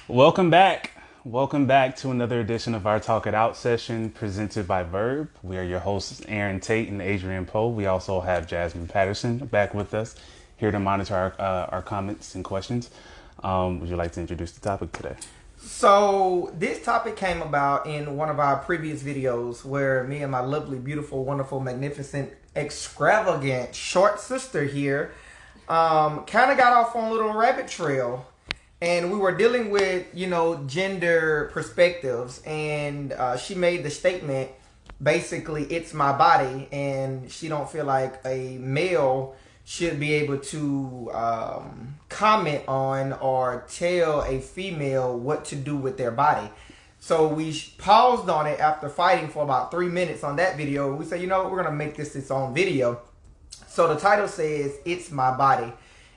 Welcome back. Welcome back to another edition of our Talk It Out session presented by VERB. We are your hosts, Aaron Tate and Adrian Poe. We also have Jasmine Patterson back with us, here to monitor our comments and questions. Would you like to introduce the topic today? So this topic came about in one of our previous videos where me and my lovely, beautiful, wonderful, magnificent, extravagant short sister here kind of got off on a little rabbit trail. And we were dealing with, gender perspectives. And she made the statement, basically, it's my body. And she don't feel like a male should be able to comment on or tell a female what to do with their body. So we paused on it after fighting for about 3 minutes on that video. We said, we're going to make this its own video. So the title says, It's My Body.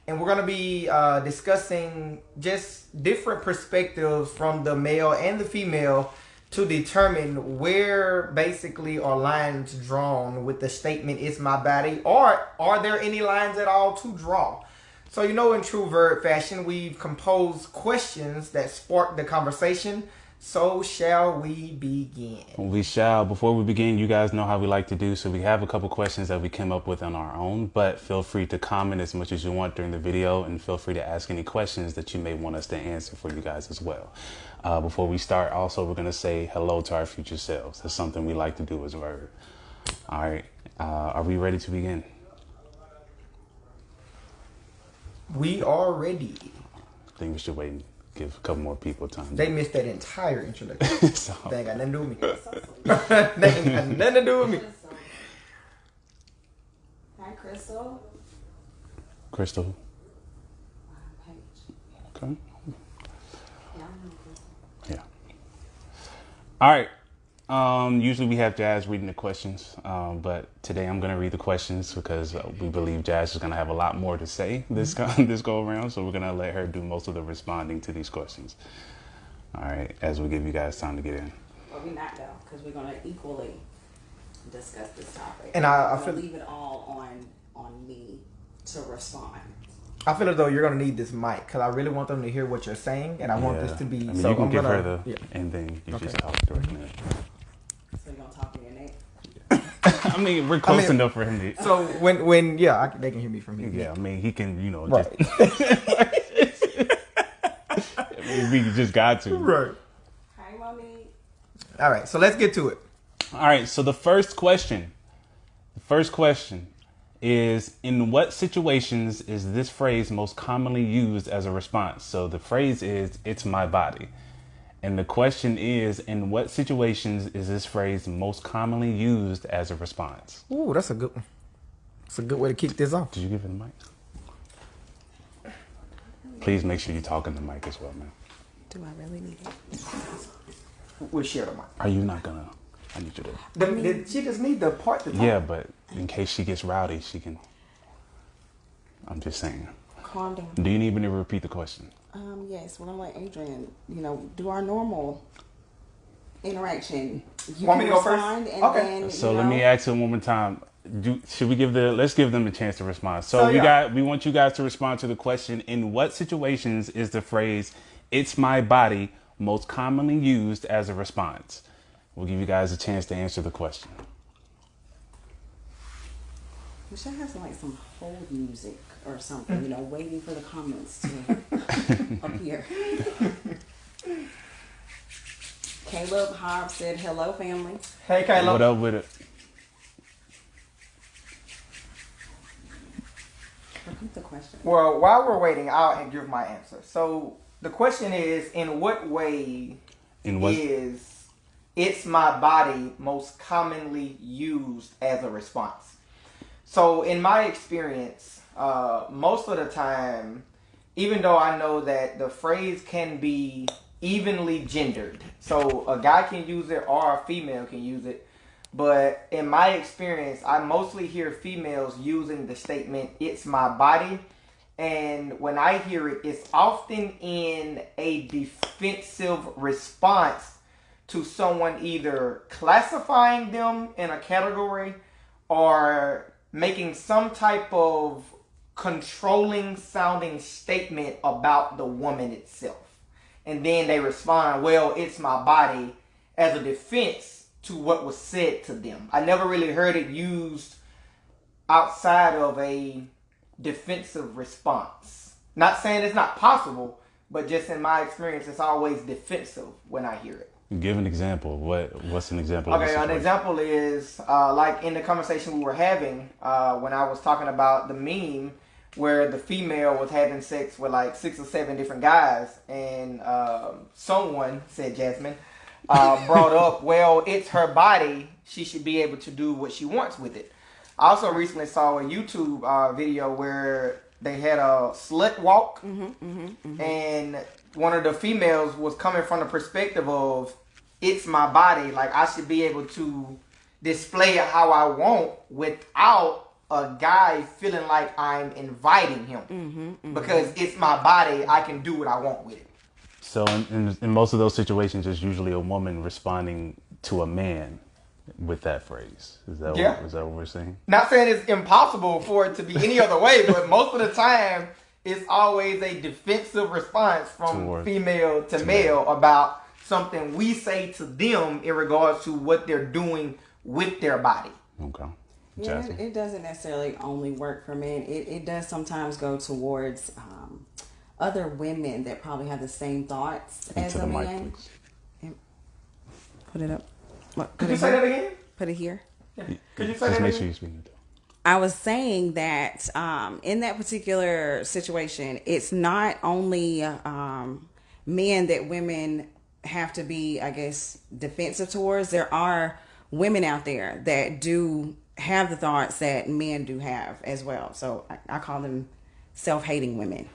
And we're going to be discussing just different perspectives from the male and the female to determine where basically are lines drawn with the statement, it's my body, or are there any lines at all to draw? So, in true VERB fashion, we've composed questions that spark the conversation. So shall we begin? We shall. Before we begin, you guys know how we like to do. So we have a couple questions that we came up with on our own, but feel free to comment as much as you want during the video, and feel free to ask any questions that you may want us to answer for you guys as well. Before we start, also, we're going to say hello to our future selves. That's something we like to do as VERB. All right. Are we ready to begin? We are ready. I think we should wait and give a couple more people time. They missed that entire introduction. So, They ain't got nothing to do with me. They ain't got nothing to do with me. Hi, Crystal. Crystal. Paige. Okay. Yeah, I'm Crystal. Yeah. All right. Usually we have Jazz reading the questions, but today I'm going to read the questions because we believe Jazz is going to have a lot more to say this go around. So we're going to let her do most of the responding to these questions. All right, as we give you guys time to get in. Well, we're not though, because we're gonna equally discuss this topic. And I We'll feel leave it all on me to respond. I feel as though you're gonna need this mic because I really want them to hear what you're saying, and I want this to be. I mean, so you can I'm give gonna, her and then you just talk directly. So you're gonna talk in your neck. I mean, we're close enough for him to. So they can hear me from here. Yeah, I mean, he can, Right. we just got to. Right. Hi, Monique. All right. So let's get to it. All right, so the first question is, in what situations is this phrase most commonly used as a response? So the phrase is, it's my body. And the question is, in what situations is this phrase most commonly used as a response? Ooh, that's a good one. It's a good way to kick this off. Did you give it the mic? Please make sure you talk in the mic as well, man. Do I really need it? We'll share the mic. Are you not gonna? I need you to. She just need the part to talk. Yeah, but in case she gets rowdy, she can. I'm just saying. Calm down. Do you need me to repeat the question? Yes. Well, I'm like Adrian. Do our normal interaction. You Want can me to go first? respond and Okay. then, So let me ask it one more time. Should we let's give them a chance to respond. So, So, yeah. we want you guys to respond to the question, in what situations is the phrase, it's my body, most commonly used as a response? We'll give you guys a chance to answer the question. We should have some hold music or something, waiting for the comments to appear. Caleb Hobbs said, hello, family. Hey, Kayla. What up with it? Repeat the question. Well, while we're waiting, I'll give my answer. So the question is, in what way is it's my body most commonly used as a response? So in my experience, most of the time, even though I know that the phrase can be evenly gendered, so a guy can use it or a female can use it, but in my experience, I mostly hear females using the statement, it's my body. And when I hear it, it's often in a defensive response to someone either classifying them in a category or making some type of controlling sounding statement about the woman itself. and then they respond, well, it's my body, as a defense to what was said to them. I never really heard it used outside of a defensive response. Not saying it's not possible, but just in my experience, it's always defensive when I hear it. Give an example. What's an example? Okay, an example is like in the conversation we were having when I was talking about the meme where the female was having sex with like 6 or 7 different guys, and someone, said Jasmine, brought up, well, it's her body. She should be able to do what she wants with it. I also recently saw a YouTube video where they had a slut walk, and one of the females was coming from the perspective of, it's my body, like I should be able to display it how I want without a guy feeling like I'm inviting him. Because it's my body, I can do what I want with it. So in most of those situations, it's usually a woman responding to a man with that phrase. Is that what we're saying? Not saying it's impossible for it to be any other way, but most of the time, it's always a defensive response from female to male about something we say to them in regards to what they're doing with their body. Okay. Yeah, it doesn't necessarily only work for men. It does sometimes go towards other women that probably have the same thoughts as a man. Put it up. What, Could you say that again? Put it here. Yeah. Could you say that again? Just make sure you're speaking to. I was saying that in that particular situation, it's not only men that women have to be, I guess, defensive towards. There are women out there that do have the thoughts that men do have as well. So I call them self-hating women.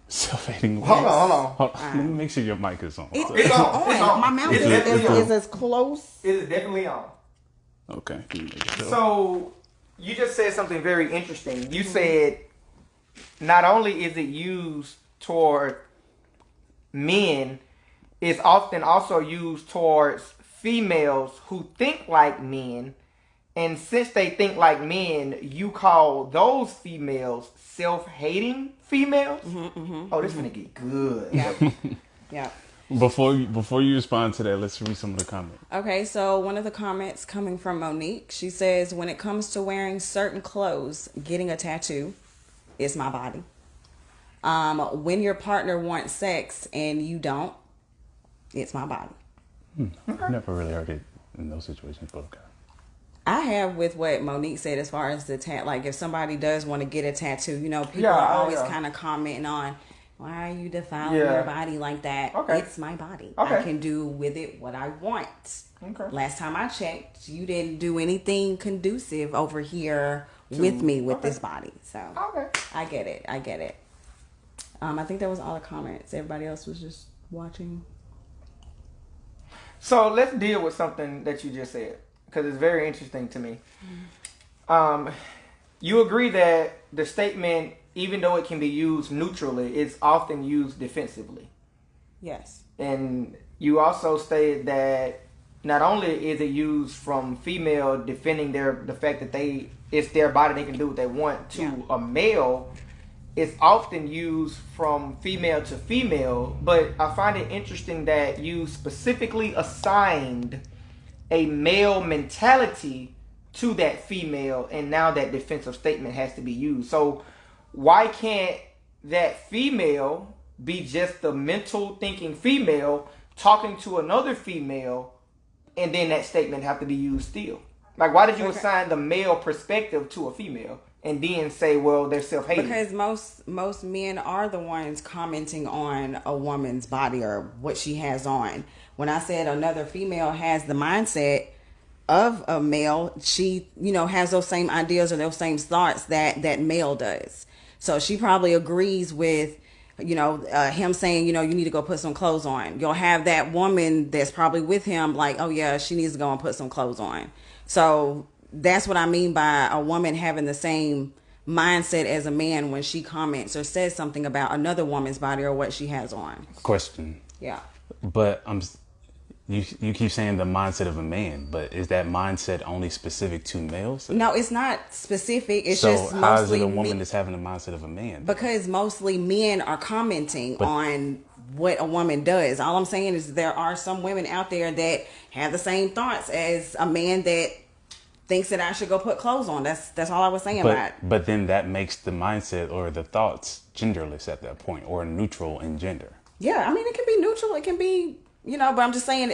Self-hating women? Hold on. Let me make sure your mic is on. It's on. It's on. My mouth is as close. It is definitely on. Okay. So you just said something very interesting. You said not only is it used toward men, it's often also used towards females who think like men. And since they think like men, you call those females self-hating females? Oh, this is going to get good. Yeah. Yeah. Before you respond to that, let's read some of the comments. Okay, so one of the comments coming from Monique, she says, when it comes to wearing certain clothes, getting a tattoo is my body. When your partner wants sex and you don't, it's my body. I've never really heard it in those situations, but okay. I have with what Monique said as far as the like if somebody does want to get a tattoo, you know, people are always kind of commenting on, why are you defiling your body like that? Okay. It's my body. Okay. I can do with it what I want. Okay. Last time I checked, you didn't do anything conducive over here with me with this body. So I get it. I think that was all the comments. Everybody else was just watching. So let's deal with something that you just said, because it's very interesting to me. You agree that the statement, even though it can be used neutrally, is often used defensively. Yes. And you also stated that not only is it used from female defending the fact that it's their body, they can do what they want, to a male, it's often used from female to female. But I find it interesting that you specifically assigned a male mentality to that female, and now that defensive statement has to be used. So why can't that female be just the mental thinking female talking to another female, and then that statement have to be used still? Like, why did you assign the male perspective to a female and then say, well, they're self-hating? Because most men are the ones commenting on a woman's body or what she has on. When I said another female has the mindset of a male, she, has those same ideas or those same thoughts that male does. So she probably agrees with, him saying, you need to go put some clothes on. You'll have that woman that's probably with him like, oh yeah, she needs to go and put some clothes on. So that's what I mean by a woman having the same mindset as a man when she comments or says something about another woman's body or what she has on. Question. Yeah. But you keep saying the mindset of a man, but is that mindset only specific to males? No, it's not specific. It's so just how mostly is it a woman that's having the mindset of a man? Because mostly men are commenting on what a woman does. All I'm saying is there are some women out there that have the same thoughts as a man that thinks that I should go put clothes on. That's all I was saying about it. But then that makes the mindset or the thoughts genderless at that point, or neutral in gender. Yeah, I mean, it can be neutral. It can be, but I'm just saying,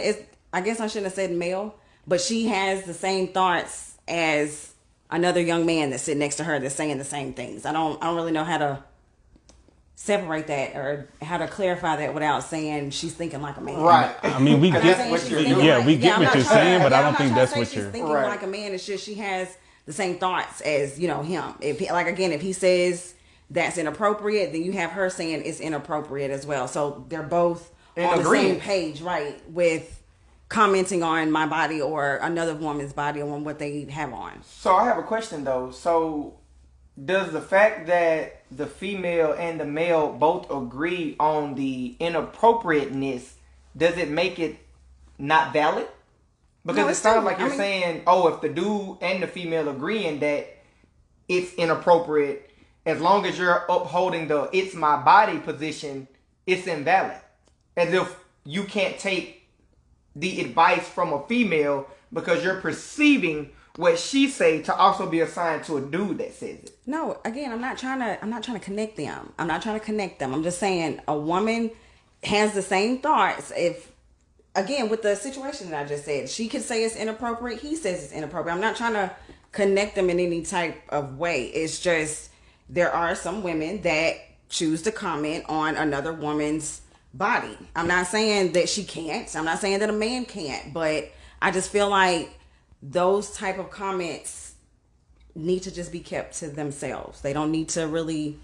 I guess I shouldn't have said male, but she has the same thoughts as another young man that's sitting next to her that's saying the same things. I don't really know how to separate that or how to clarify that without saying she's thinking like a man. Right. I mean, we get what you're saying, but I don't think that's what you're thinking like a man. It's just she has the same thoughts as him. If he says that's inappropriate, then you have her saying it's inappropriate as well. So they're both on the same page, right? With commenting on my body or another woman's body on what they have on. So I have a question though. So does the fact that the female and the male both agree on the inappropriateness, does it make it not valid? Because it sounds like you're saying, if the dude and the female agreeing that it's inappropriate, as long as you're upholding the "it's my body" position, it's invalid. As if you can't take the advice from a female because you're perceiving what she say to also be assigned to a dude that says it. No, again, I'm not trying to connect them. I'm just saying a woman has the same thoughts. If, again, with the situation that I just said, she could say it's inappropriate. He says it's inappropriate. I'm not trying to connect them in any type of way. It's just there are some women that choose to comment on another woman's body. I'm not saying that she can't. I'm not saying that a man can't. But I just feel like those type of comments need to just be kept to themselves. They don't need to really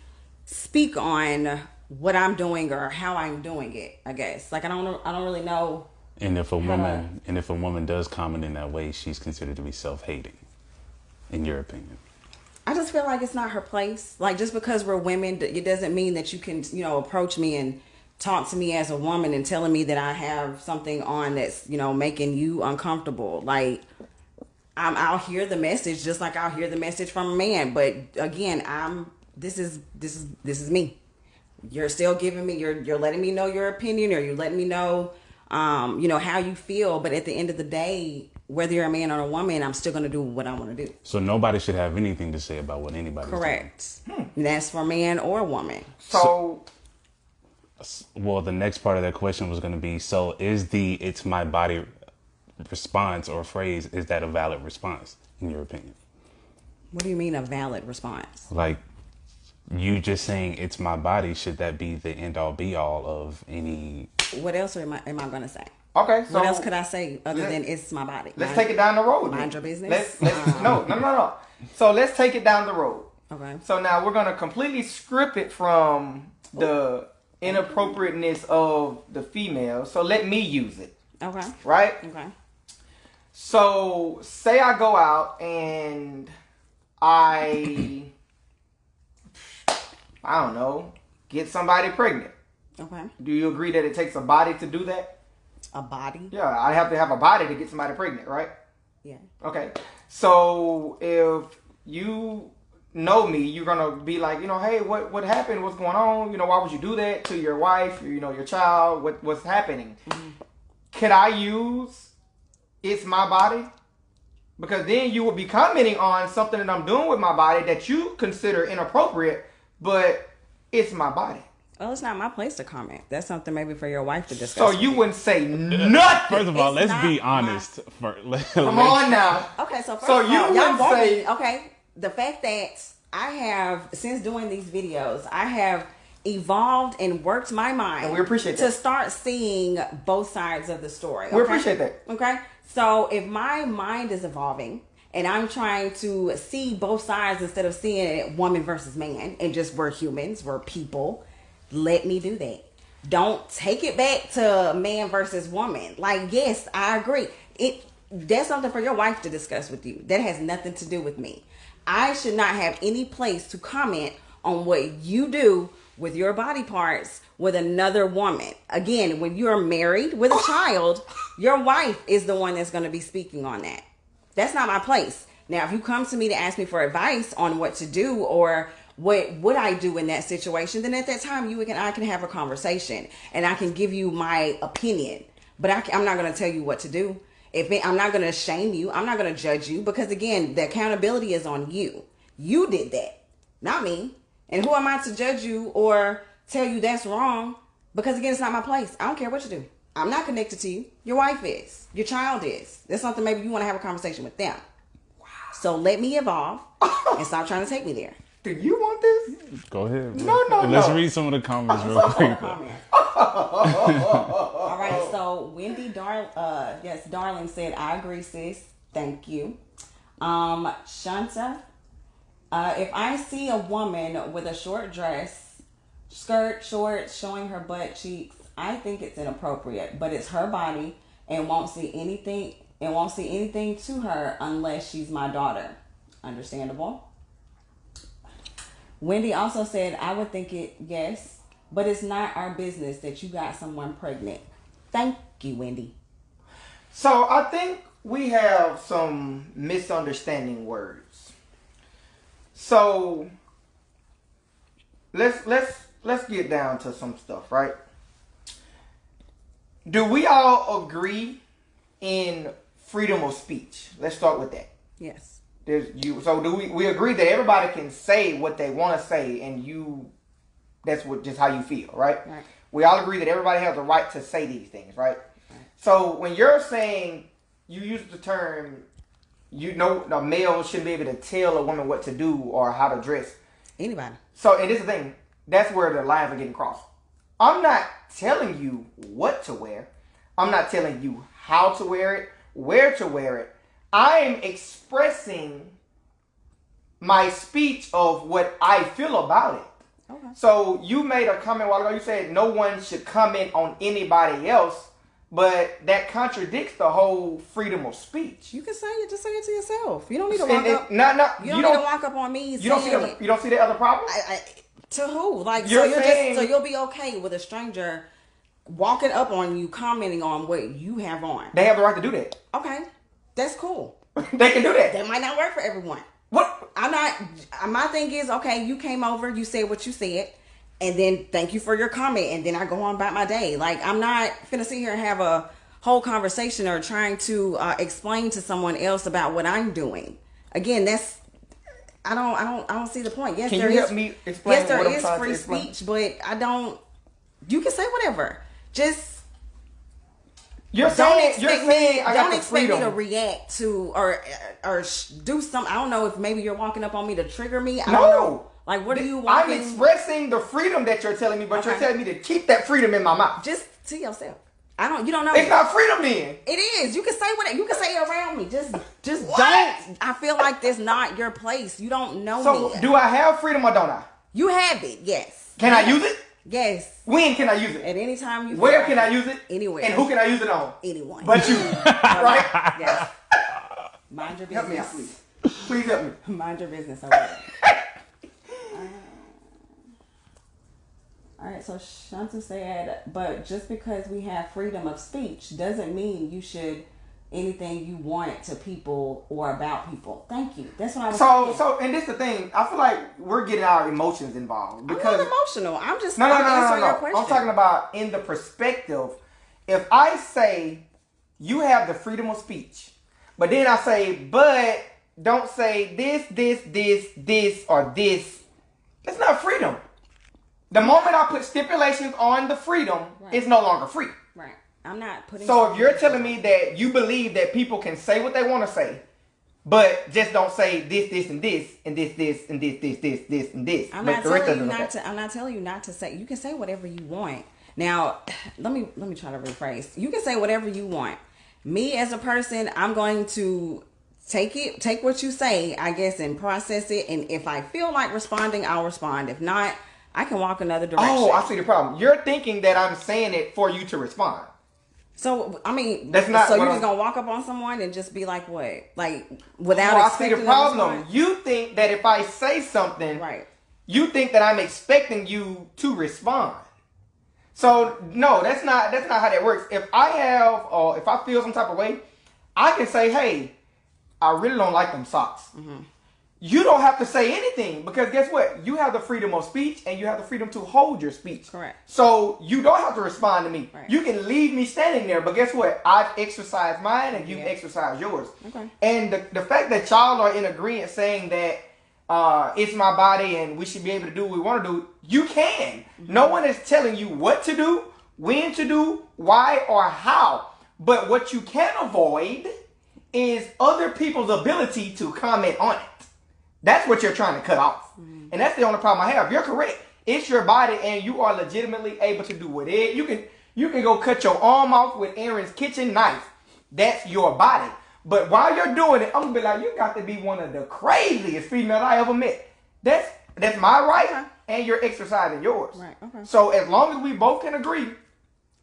speak on what I'm doing or how I'm doing it, I guess. Like I don't really know. And if a woman does comment in that way, she's considered to be self-hating, in your opinion. I just feel like it's not her place. Like just because we're women, it doesn't mean that you can, approach me and talk to me as a woman and telling me that I have something on that's, making you uncomfortable. Like I'll hear the message just like I'll hear the message from a man. But again, this is me. You're still giving me, you're letting me know your opinion, or you're letting me know, how you feel. But at the end of the day, whether you're a man or a woman, I'm still going to do what I want to do. So nobody should have anything to say about what anybody's Correct. Doing. That's for a man or a woman. So, well, the next part of that question was going to be, so is the "it's my body" response or phrase, is that a valid response in your opinion? What do you mean a valid response? Like you just saying "it's my body," should that be the end all be all of any? What else am I going to say? Okay, so what else could I say other than "it's my body"? Let's take it down the road. Mind your business. No. So let's take it down the road. Okay. So now we're gonna completely strip it from the inappropriateness of the female. So let me use it. Okay. Right? Okay. So say I go out and I don't know, get somebody pregnant. Okay. Do you agree that it takes a body to do that? A body? Yeah, I have to have a body to get somebody pregnant, right? Yeah. Okay. So if you know me, you're gonna be like, hey, what happened? What's going on? Why would you do that to your wife? Your child? What's happening? Mm-hmm. Could I use "it's my body"? Because then you will be commenting on something that I'm doing with my body that you consider inappropriate, but it's my body. Well, it's not my place to comment. That's something maybe for your wife to discuss. So you wouldn't say nothing. First of all, let's be honest. Come on now. Okay, so first so of all, you wouldn't say. Okay, the fact that I have, since doing these videos, I have evolved and worked my mind. And we appreciate that. To start seeing both sides of the story. Okay? We appreciate that. Okay, so if my mind is evolving and I'm trying to see both sides instead of seeing it woman versus man and just we're humans, we're people, let me do that. Don't take it back to man versus woman. Like, yes, I agree. That's something for your wife to discuss with you. That has nothing to do with me. I should not have any place to comment on what you do with your body parts with another woman. Again, when you're married with a child, your wife is the one that's going to be speaking on that. That's not my place. Now, if you come to me to ask me for advice on what to do or what would I do in that situation, then at that time I can have a conversation and I can give you my opinion. But I'm not going to tell you what to do. I'm not going to shame you. I'm not going to judge you because, again, the accountability is on you. You did that, not me. And who am I to judge you or tell you that's wrong? Because, again, it's not my place. I don't care what you do. I'm not connected to you. Your wife is. Your child is. That's something maybe you want to have a conversation with them. Wow. So let me evolve and stop trying to take me there. Do you want this? Go ahead. Bro. No. Let's read some of the comments real quick. All right, so Wendy Darling said, I agree, sis. Thank you. Shanta, if I see a woman with a short dress, skirt, shorts, showing her butt cheeks, I think it's inappropriate, but it's her body and won't see anything to her unless she's my daughter. Understandable. Wendy also said, I would think it, yes, but it's not our business that you got someone pregnant. Thank you, Wendy. So I think we have some misunderstanding words. So let's get down to some stuff, right? Do we all agree in freedom of speech? Let's start with that. Yes. So do we agree that everybody can say what they want to say and that's just how you feel, right? Right. We all agree that everybody has the right to say these things, right? So when you're saying, you use the term, a male shouldn't be able to tell a woman what to do or how to dress. Anybody. So, and this is the thing, that's where the lines are getting crossed. I'm not telling you what to wear. I'm not telling you how to wear it, where to wear it. I'm expressing my speech of what I feel about it. Okay. So you made a comment a while ago. You said no one should comment on anybody else, but that contradicts the whole freedom of speech. You can say it. Just say it to yourself. You don't need to walk up. You don't need to walk up on me. You don't see the other problem. To who? Like so you'll be okay with a stranger walking up on you, commenting on what you have on. They have the right to do that. Okay, that's cool. They can do that. That might not work for everyone. What? I'm not. My thing is, okay, you came over, you said what you said, and then thank you for your comment, and then I go on about my day. Like, I'm not finna sit here and have a whole conversation or trying to explain to someone else about what I'm doing. Again, I don't see the point. Yes, can there you is. Help me explain yes, there what I'm is trying free to explain? speech, but I don't. You can say whatever. Just. You're saying I got don't the expect freedom. me to react to or do something. I don't know if maybe you're walking up on me to trigger me. I don't know. Like, what are you walking? I'm expressing the freedom that you're telling me, but Okay. you're telling me to keep that freedom in my mouth. Just to yourself. You don't know. It's not freedom then. It is. You can say whatever. You can say it around me. Just What? don't. I feel like this not your place. You don't know So me. do I have freedom or don't I? You have it. Yes. Can I use it? Yes. When can I use it? At any time you. Where can I use it? Anywhere. And who can I use it on? Anyone. But you, right? Yes. Mind your business. Help me out, please. Please help me. Mind your business over there. All right, so Shanta said, but just because we have freedom of speech doesn't mean you should anything you want to people or about people. Thank you. That's what I was saying. So, and this is the thing. I feel like we're getting our emotions involved because I'm not emotional. I'm just no. answering your question. I'm talking about in the perspective. If I say you have the freedom of speech, but then I say, but don't say this, or this. It's not freedom. The moment I put stipulations on the freedom, Right. it's no longer free. Right. I'm not putting. So if you're telling me that you believe that people can say what they want to say, but just don't say this, and this, and this, and this, and this. I'm not telling you not to. I'm not telling you not to say. You can say whatever you want. Now, let me try to rephrase. You can say whatever you want. Me as a person, I'm going to take what you say, I guess, and process it. And if I feel like responding, I'll respond. If not, I can walk another direction. Oh, I see the problem. You're thinking that I'm saying it for you to respond. So, I mean, That's not so what you're I'm- just going to walk up on someone and just be like, what? Like, without I see expecting the a problem. response? You think that if I say something, Right. you think that I'm expecting you to respond. So, no, that's not how that works. If I feel some type of way, I can say, hey, I really don't like them socks. Mm-hmm. you don't have to say anything because guess what? You have the freedom of speech and you have the freedom to hold your speech. Correct. So you don't have to respond to me. Right. You can leave me standing there, but guess what? I've exercised mine and you've exercised yours. Okay. And the fact that y'all are in agreement saying that it's my body and we should be able to do what we want to do, you can. Mm-hmm. No one is telling you what to do, when to do, why, or how. But what you can avoid is other people's ability to comment on it. That's what you're trying to cut off. Mm-hmm. And that's the only problem I have. You're correct. It's your body and you are legitimately able to do whatever. You can go cut your arm off with Aaron's kitchen knife. That's your body. But while you're doing it, I'm going to be like, you got to be one of the craziest females I ever met. That's my right and you're exercising yours. Right. Okay. So as long as we both can agree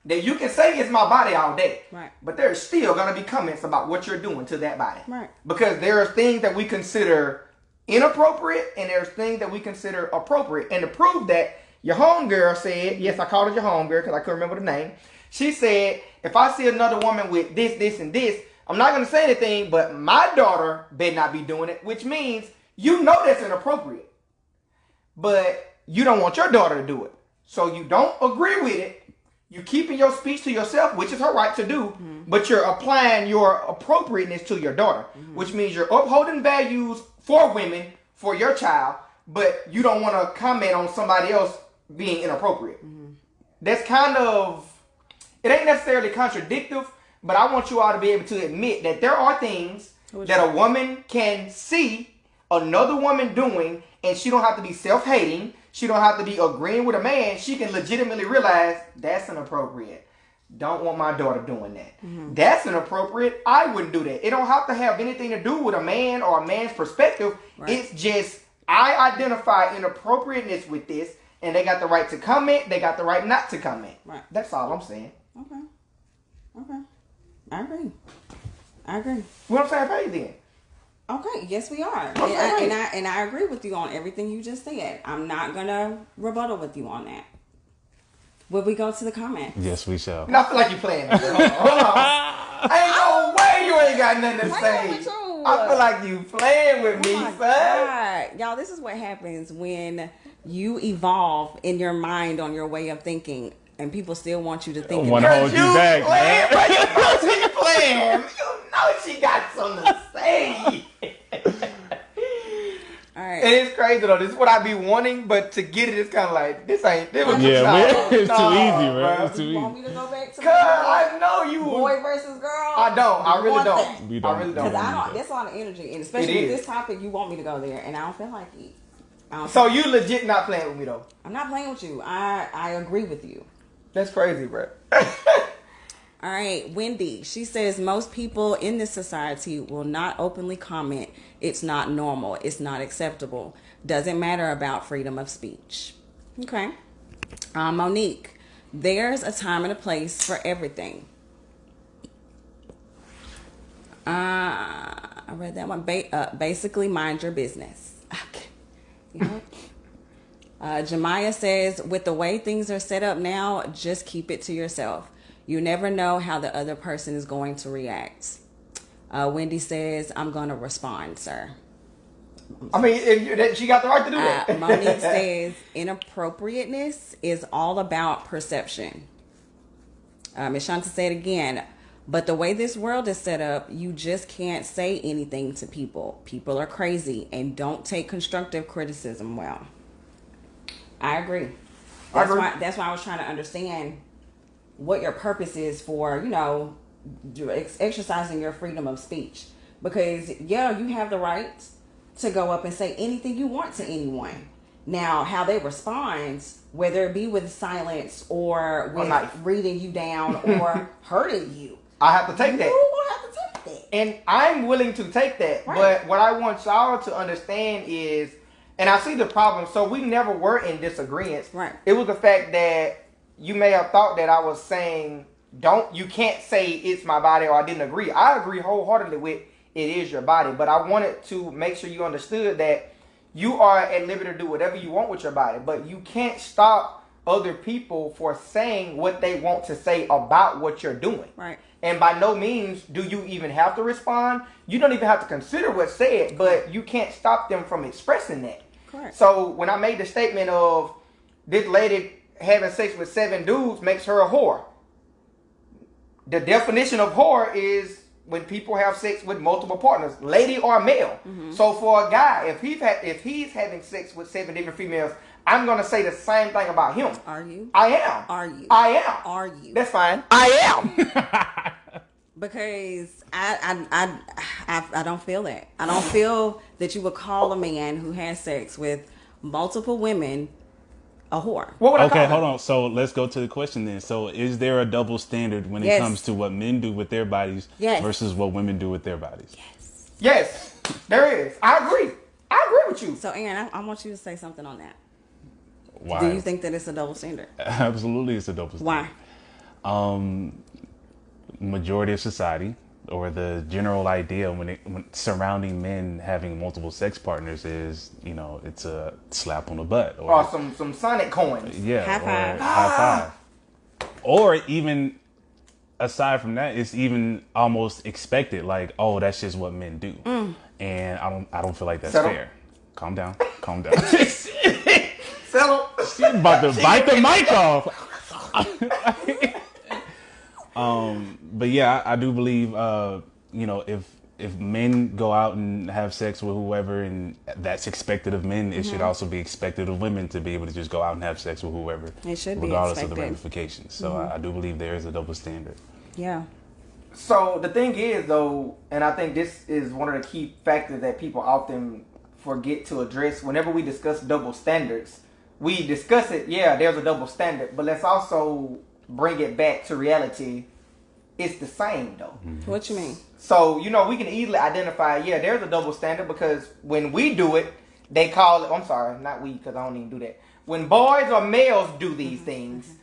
that you can say it's my body all day. Right. But there's still going to be comments about what you're doing to that body. Right. Because there are things that we consider inappropriate and there's things that we consider appropriate. And to prove that, your homegirl said, yes, I called her your homegirl because I couldn't remember the name. She said, if I see another woman with this, and this, I'm not going to say anything, but my daughter better not be doing it, which means you know that's inappropriate. But you don't want your daughter to do it. So you don't agree with it. You keeping your speech to yourself, which is her right to do, but you're applying your appropriateness to your daughter, which means you're upholding values for women, for your child, but you don't want to comment on somebody else being inappropriate. That's kind of, it ain't necessarily contradictory, but I want you all to be able to admit that there are things that a woman can see another woman doing, and she don't have to be self-hating. She don't have to be agreeing with a man. She can legitimately realize that's inappropriate. Don't want my daughter doing that. That's inappropriate. I wouldn't do that. It don't have to have anything to do with a man or a man's perspective. Right. It's just, I identify inappropriateness with this, and they got the right to comment. They got the right not to comment. Right. That's all I'm saying. Okay. I agree. We're on the same page then. Okay, yes we are. And I agree with you on everything you just said. I'm not gonna rebuttal with you on that. Will we go to the comments? Yes, we shall. I feel like you're playing me. Hold on. Ain't no way you ain't got nothing to say. I feel like you playing with me, son. God. Y'all, this is what happens when you evolve in your mind on your way of thinking, and people still want you to think. Want to hold you back, man. But you know she playing. You know she got something to say. All right. And it's crazy though. This is what I be wanting, but to get it, it's kind of like this ain't. This was it's too easy, bro. It's too easy. You want me to go back to? Cause I know you. Boy versus girl. I don't. I really don't. I really don't. Because I don't. That's a lot of energy, and especially with this topic, you want me to go there, and I don't feel like it. So you legit not playing with me though? I'm not playing with you. I agree with you. That's crazy, bro. All right, Wendy. She says most people in this society will not openly comment. It's not normal. It's not acceptable. Doesn't matter about freedom of speech. Okay. Monique. There's a time and a place for everything. I read that one. Basically, mind your business. Okay. Yeah. Jemiah says, with the way things are set up now, just keep it to yourself. You never know how the other person is going to react. Wendy says, I'm going to respond, sir. I mean, she got the right to do that. Monique says, inappropriateness is all about perception. Ms. Shanta said again, but the way this world is set up, you just can't say anything to people. People are crazy and don't take constructive criticism well. I agree. That's why I was trying to understand what your purpose is for, exercising your freedom of speech. Because, you have the right to go up and say anything you want to anyone. Now, how they respond, whether it be with silence or with reading you down or hurting you. I have to take that. You will have to take that. And I'm willing to take that. Right. But what I want y'all to understand is, and I see the problem, so we never were in disagreement. Right. It was the fact that you may have thought that I was saying, you can't say it's my body, or I didn't agree. I agree wholeheartedly with it is your body, but I wanted to make sure you understood that you are at liberty to do whatever you want with your body, but you can't stop other people for saying what they want to say about what you're doing. Right. And by no means do you even have to respond. You don't even have to consider what's said, but you can't stop them from expressing that. Correct. So when I made the statement of this lady having sex with 7 dudes makes her a whore, the definition of whore is when people have sex with multiple partners, lady or male. Mm-hmm. So for a guy, if he's having sex with 7 different females, I'm gonna say the same thing about him. Are you? I am. Are you? I am. Are you? That's fine. I am. Because I don't feel that. I don't feel that you would call a man who has sex with multiple women a whore. What would I Okay, call hold on. So let's go to the question then. So is there a double standard when it Yes. comes to what men do with their bodies Yes. versus what women do with their bodies? Yes. Yes, there is. I agree. I agree with you. So, Aaron, I want you to say something on that. Why? Do you think that it's a double standard? Absolutely, it's a double standard. Why? Majority of society, or the general idea when surrounding men having multiple sex partners is, it's a slap on the butt, Or some Sonic coins. yeah, High five. or high five. Or even aside from that, it's even almost expected, like, oh, that's just what men do, and I don't feel like that's Settle. fair. Calm down, calm down. Settle. She's about to bite the mic off. But yeah, I do believe, if men go out and have sex with whoever, and that's expected of men, it should also be expected of women to be able to just go out and have sex with whoever. It should be regardless of the expected. ramifications. So I do believe there is a double standard. Yeah. So the thing is, though, and I think this is one of the key factors that people often forget to address whenever we discuss double standards. We discuss it, yeah, there's a double standard, but let's also bring it back to reality. It's the same, though. Mm-hmm. What you mean? So, we can easily identify, yeah, there's a double standard because when we do it, they call it, I'm sorry, not we, because I don't even do that. When boys or males do these things,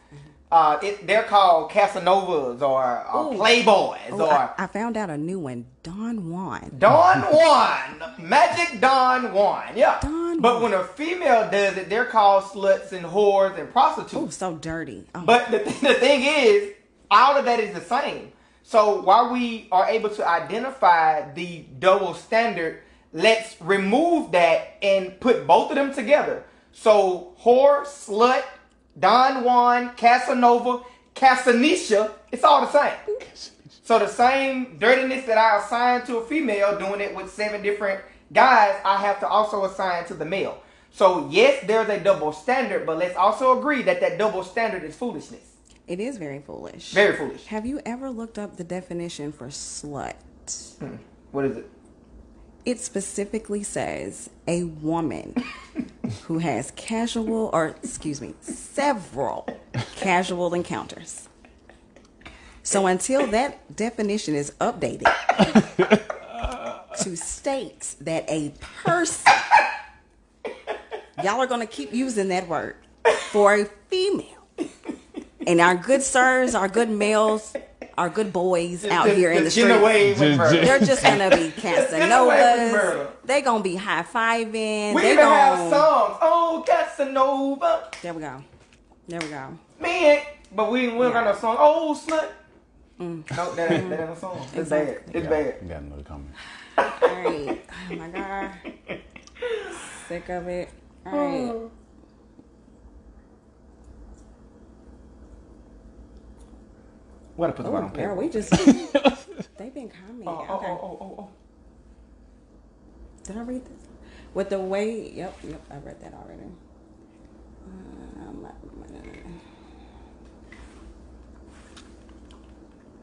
they're called Casanovas or Playboys. Oh, I found out a new one. Don Juan. Don Juan. Magic Don Juan. Yeah. Don but Juan. when a female does it, they're called sluts and whores and prostitutes. Oh, so dirty. Oh. But the thing is, all of that is the same. So while we are able to identify the double standard, let's remove that and put both of them together. So whore, slut, Don Juan, Casanova, Casanisha, it's all the same. So the same dirtiness that I assign to a female doing it with 7 different guys, I have to also assign to the male. So yes, there's a double standard, but let's also agree that that double standard is foolishness. It is very foolish. Very foolish. Have you ever looked up the definition for slut? What is it? It specifically says a woman who has several casual encounters. So until that definition is updated to state that a person, y'all are going to keep using that word for a female. And our good sirs, our good males, our good boys out here in the street, they're just going to be Casanovas. They're going to be high-fiving. We even have songs. Oh, Casanova. There we go. Man, but we ain't got no song. Oh, slut. No, that ain't a song. It's bad. It's bad. You got another comment. All right. Oh, my God. Sick of it. All right. What to put the bottom paper? Girl, we just... They've been commenting. Okay. Oh. Did I read this? With the way... Yep, I read that already.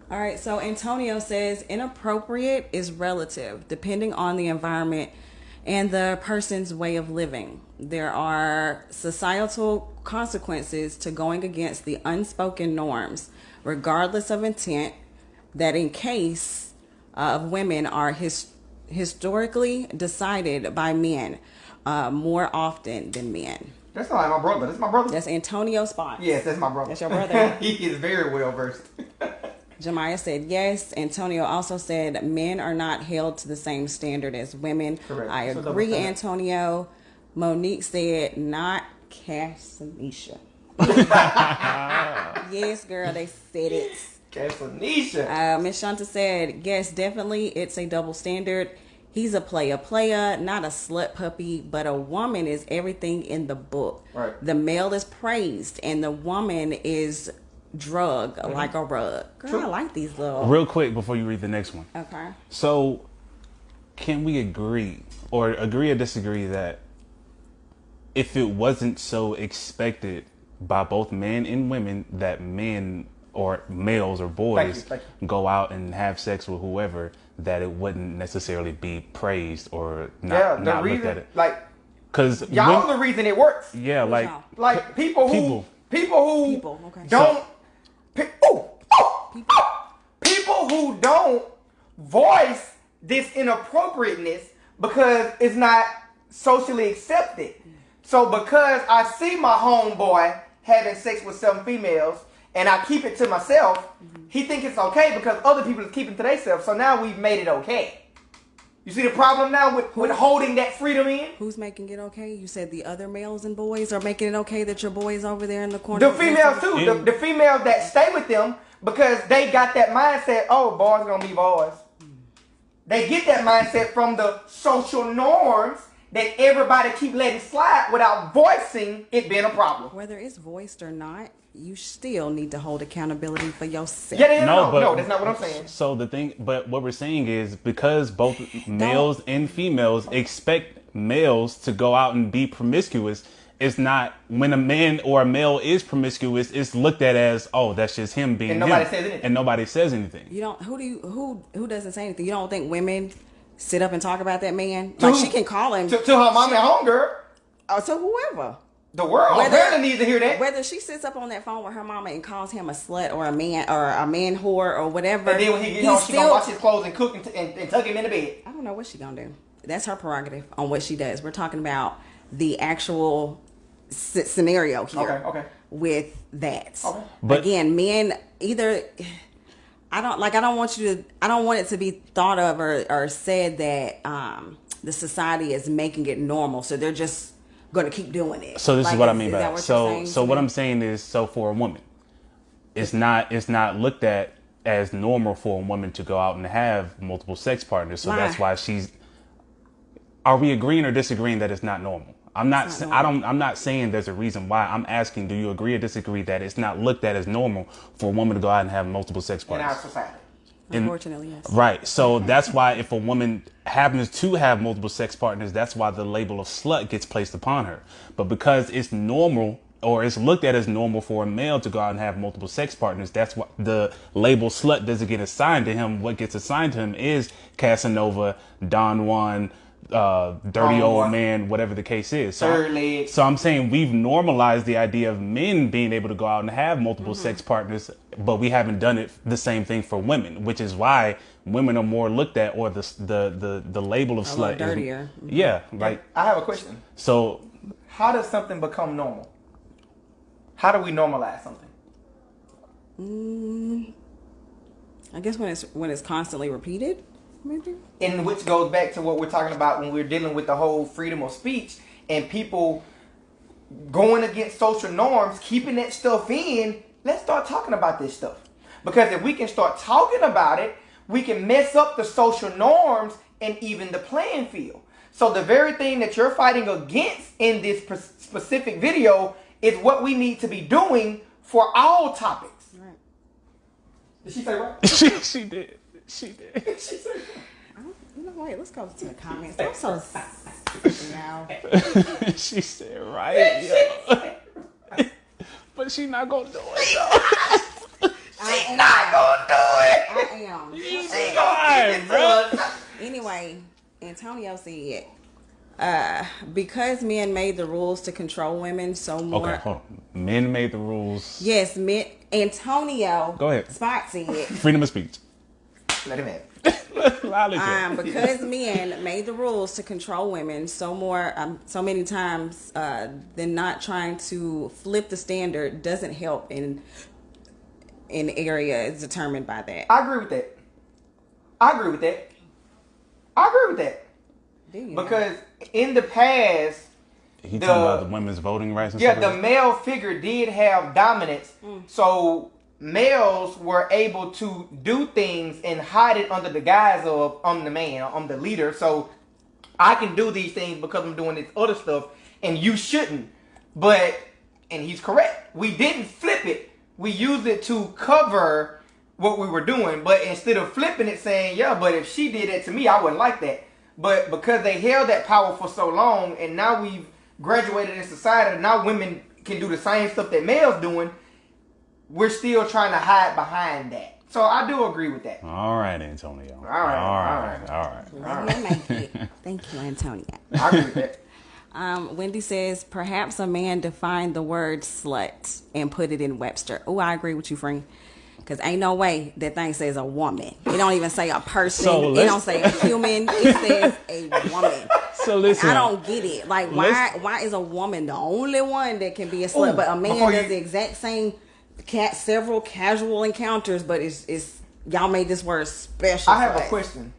All right, so Antonio says, inappropriate is relative, depending on the environment and the person's way of living. There are societal consequences to going against the unspoken norms, regardless of intent, that in case of women are historically decided by men more often than men. That's not my brother. That's my brother. That's Antonio Spot. Yes, that's my brother. That's your brother. He is very well versed. Jemiah said yes. Antonio also said men are not held to the same standard as women. Correct. I agree, Antonio. Monique said not Casanisha. Yes, girl, they said it. Casanisha. Miss Shanta said, yes, definitely, it's a double standard. He's a player, not a slut puppy, but a woman is everything in the book. Right. The male is praised, and the woman is drug like a rug. Girl, I like these little. Real quick before you read the next one. Okay. So, can we agree or disagree that if it wasn't so expected by both men and women that men or males or boys Thank you. go out and have sex with whoever, that it wouldn't necessarily be praised or not looked at it? Like, because y'all the reason it works. Yeah, like people who okay. don't people who don't voice this inappropriateness because it's not socially accepted. So because I see my homeboy having sex with some females and I keep it to myself, he thinks it's okay because other people are keeping it to themselves. So now we've made it okay. You see the problem now with holding that freedom in? Who's making it okay? You said the other males and boys are making it okay that your boy's over there in the corner. The females too. The females that stay with them because they got that mindset, oh, boys gonna be boys. They get that mindset from the social norms that everybody keep letting slide without voicing it being a problem. Whether it's voiced or not, you still need to hold accountability for yourself. No, that's not what I'm saying. So but what we're saying is because both males and females expect males to go out and be promiscuous, it's not, when a man or a male is promiscuous, it's looked at as, oh, that's just him being and nobody him. says anything. And nobody says anything. You don't. Who doesn't say anything? You don't think women sit up and talk about that man? Like she can call him to her mom and homegirl. To whoever. The world apparently needs to hear that. Whether she sits up on that phone with her mama and calls him a slut or a man whore or whatever. And then when he gets home, she gonna wash his clothes and cook and tuck him in the bed. I don't know what she gonna do. That's her prerogative on what she does. We're talking about the actual scenario here. Okay. With that. Okay. But again, men either. I don't want it to be thought of or said that the society is making it normal, so they're just going to keep doing it. So this is what I mean by that. So what I'm saying is, so for a woman, it's not looked at as normal for a woman to go out and have multiple sex partners. So that's why are we agreeing or disagreeing that it's not normal? I'm not saying there's a reason why. I'm asking, do you agree or disagree that it's not looked at as normal for a woman to go out and have multiple sex partners? In our society. Unfortunately, yes. Right. So that's why if a woman happens to have multiple sex partners, that's why the label of slut gets placed upon her. But because it's normal, or it's looked at as normal for a male to go out and have multiple sex partners, that's why the label slut doesn't get assigned to him. What gets assigned to him is Casanova, Don Juan, dirty old man, whatever the case is. So I'm saying we've normalized the idea of men being able to go out and have multiple sex partners, but we haven't done it the same thing for women, which is why women are more looked at, or the label of slut dirtier. Yeah, like I have a question. So how does something become normal? How do we normalize something? I guess when it's constantly repeated. Maybe. And which goes back to what we're talking about when we're dealing with the whole freedom of speech and people going against social norms, keeping that stuff in. Let's start talking about this stuff. Because if we can start talking about it, we can mess up the social norms and even the playing field. So the very thing that you're fighting against in this specific video is what we need to be doing for all topics. Right. Did she say right? She did. She said, you know, wait, let's go to the comments. I'm so now. She said right, yo. But she not gonna do it though. She's not gonna do it. I am. She gonna keep it to us. Anyway, Antonio said, because men made the rules to control women, so more. Okay, hold on. Men made the rules. Yes, men. Antonio. Go ahead. Spot said. Freedom of speech. Let him in. Because men made the rules to control women so many times than not trying to flip the standard doesn't help in areas determined by that. I agree with that. Because in the past, He talking about the women's voting rights and yeah, stuff the like that? male figure did have dominance. So males were able to do things and hide it under the guise of I'm the man, I'm the leader. So I can do these things because I'm doing this other stuff, and you shouldn't. But, and he's correct. We didn't flip it. We used it to cover what we were doing. But instead of flipping it, saying, yeah, but if she did that to me, I wouldn't like that. But because they held that power for so long, and now we've graduated in society, now women can do the same stuff that males doing, we're still trying to hide behind that. So I do agree with that. All right, Antonio. All right. Thank you, Antonio. I agree with that. Wendy says, perhaps a man defined the word slut and put it in Webster. Oh, I agree with you, friend. Because ain't no way that thing says a woman. It don't even say a person. So it don't say a human. It says a woman. So listen. I don't get it. Like, why is a woman the only one that can be a slut? But a man does the exact same, several casual encounters, but it's y'all made this word special. I have a question.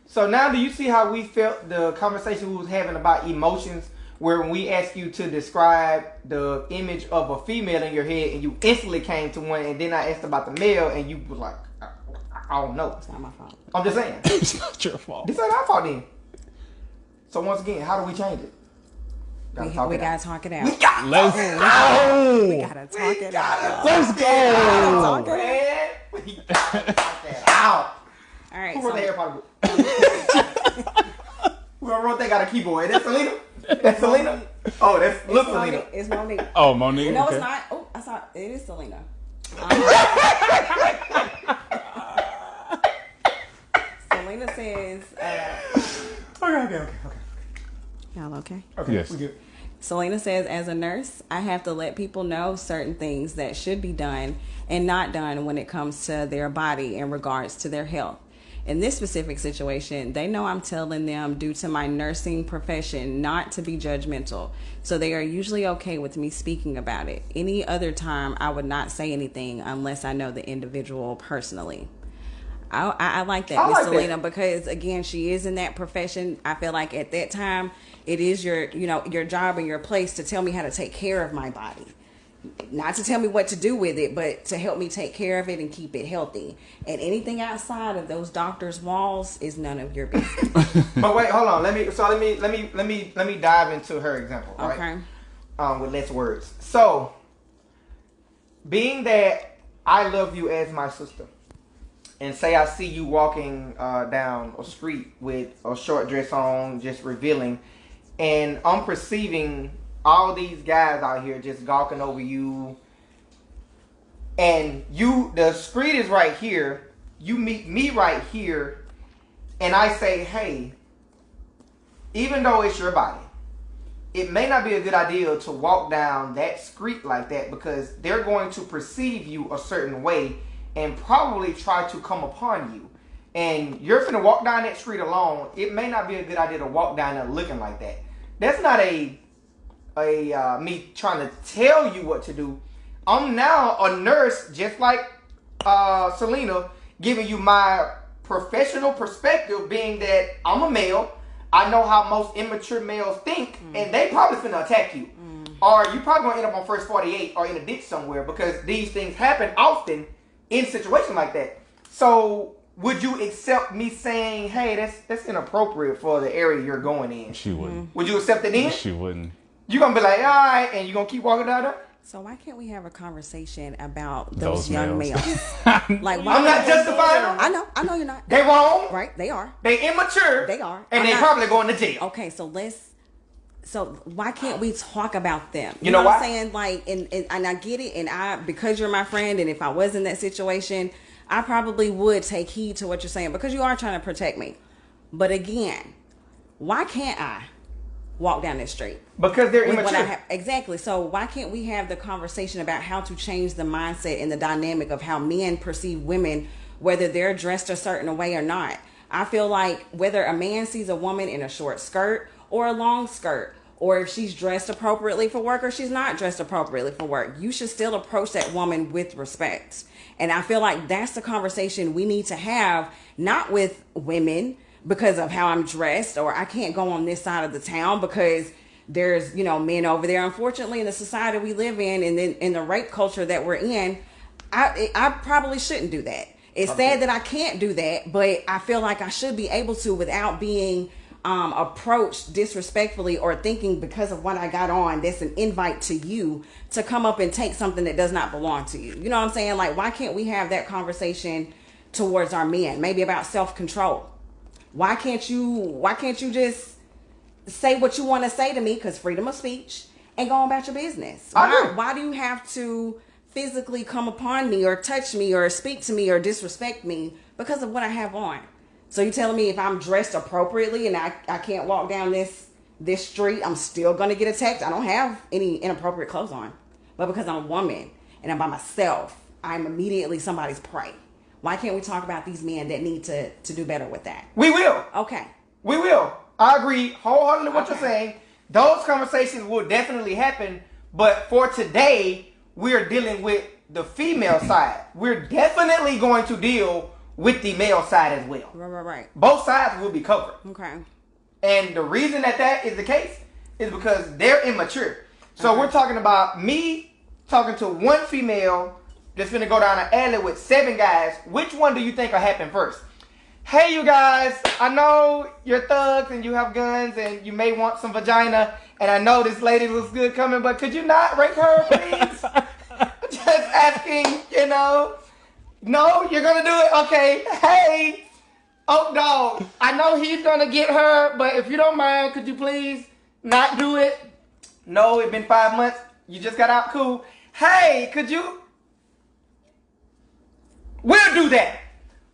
So now do you see how we felt the conversation we was having about emotions, where when we asked you to describe the image of a female in your head and you instantly came to one, and then I asked about the male and you was like, I don't know. It's not my fault. I'm just saying. It's not your fault. This ain't our fault then. So once again, how do we change it? We gotta talk it out. Let's We go. gotta talk it out. Let's go. Talk it out. Man, we gotta talk that out. All right. Who wrote the So, Harry Potter book? Whoever wrote that got a keyboard. Is that Selena? That's Selena? Oh, that's look Selena. It's Monique. Oh, Monique. No, okay. it's not. Oh, I saw it is Selena. Selena says, Okay. y'all okay? Okay, Yes. we good. Selena says, as a nurse, I have to let people know certain things that should be done and not done when it comes to their body in regards to their health. In this specific situation, they know I'm telling them due to my nursing profession not to be judgmental. So they are usually okay with me speaking about it. Any other time, I would not say anything unless I know the individual personally. I like that, Miss Selena, because again, she is in that profession. I feel like at that time, it is your job and your place to tell me how to take care of my body. Not to tell me what to do with it, but to help me take care of it and keep it healthy. And anything outside of those doctors' walls is none of your business. But wait, hold on. Let me dive into her example, right? Okay. With less words. So, being that I love you as my sister, and say I see you walking down a street with a short dress on, just revealing, and I'm perceiving all these guys out here just gawking over you, and the street is right here, you meet me right here, and I say, hey, even though it's your body, it may not be a good idea to walk down that street like that, because they're going to perceive you a certain way and probably try to come upon you. And you're finna walk down that street alone. It may not be a good idea to walk down there looking like that. That's not me trying to tell you what to do. I'm now a nurse, just like Selena, giving you my professional perspective, being that I'm a male. I know how most immature males think, and they probably finna attack you. Or you probably gonna end up on first 48 or in a ditch somewhere, because these things happen often in situations like that. So would you accept me saying, hey, that's inappropriate for the area you're going in? She wouldn't. Would you accept it then? She wouldn't. You gonna be like, all right, and you gonna keep walking down there? So why can't we have a conversation about those young males. males? Like, why I'm not justifying them. I know you're not. They wrong. Right? They are. They immature. They are. And I'm they not- probably going to jail. Okay, so why can't we talk about them? You know what I'm why? saying? Like, and I get it, and because you're my friend, and if I was in that situation, I probably would take heed to what you're saying, because you are trying to protect me. But again, why can't I walk down this street? Because they're With immature. what I have, exactly. So why can't we have the conversation about how to change the mindset and the dynamic of how men perceive women, whether they're dressed a certain way or not? I feel like whether a man sees a woman in a short skirt or a long skirt, or if she's dressed appropriately for work or she's not dressed appropriately for work, you should still approach that woman with respect. And I feel like that's the conversation we need to have, not with women because of how I'm dressed, or I can't go on this side of the town because there's, you know, men over there. Unfortunately, in the society we live in, and then in the rape culture that we're in, I probably shouldn't do that. It's sad that I can't do that, but I feel like I should be able to without being approached disrespectfully or thinking because of what I got on, that's an invite to you to come up and take something that does not belong to you. You know what I'm saying? Like, why can't we have that conversation towards our men? Maybe about self-control. Why can't you just say what you want to say to me, because freedom of speech, and go about your business? Why do you have to physically come upon me or touch me or speak to me or disrespect me because of what I have on? So you telling me if I'm dressed appropriately and I can't walk down this street, I'm still going to get attacked? I don't have any inappropriate clothes on. But because I'm a woman and I'm by myself, I'm immediately somebody's prey. Why can't we talk about these men that need to do better with that? We will. Okay. We will. I agree wholeheartedly with what you're saying. Those conversations will definitely happen. But for today, we're dealing with the female side. We're definitely going to deal with the male side as well. Right. Both sides will be covered. Okay. And the reason that is the case is because they're immature. So we're talking about me talking to one female that's going to go down an alley with 7 guys. Which one do you think will happen first? Hey, you guys, I know you're thugs and you have guns and you may want some vagina. And I know this lady looks good coming, but could you not rape her, please? Just asking, you know. No, you're going to do it? Okay. Hey, oh, dog, I know he's going to get her, but if you don't mind, could you please not do it? No, it's been 5 months. You just got out. Cool. Hey, could you? We'll do that.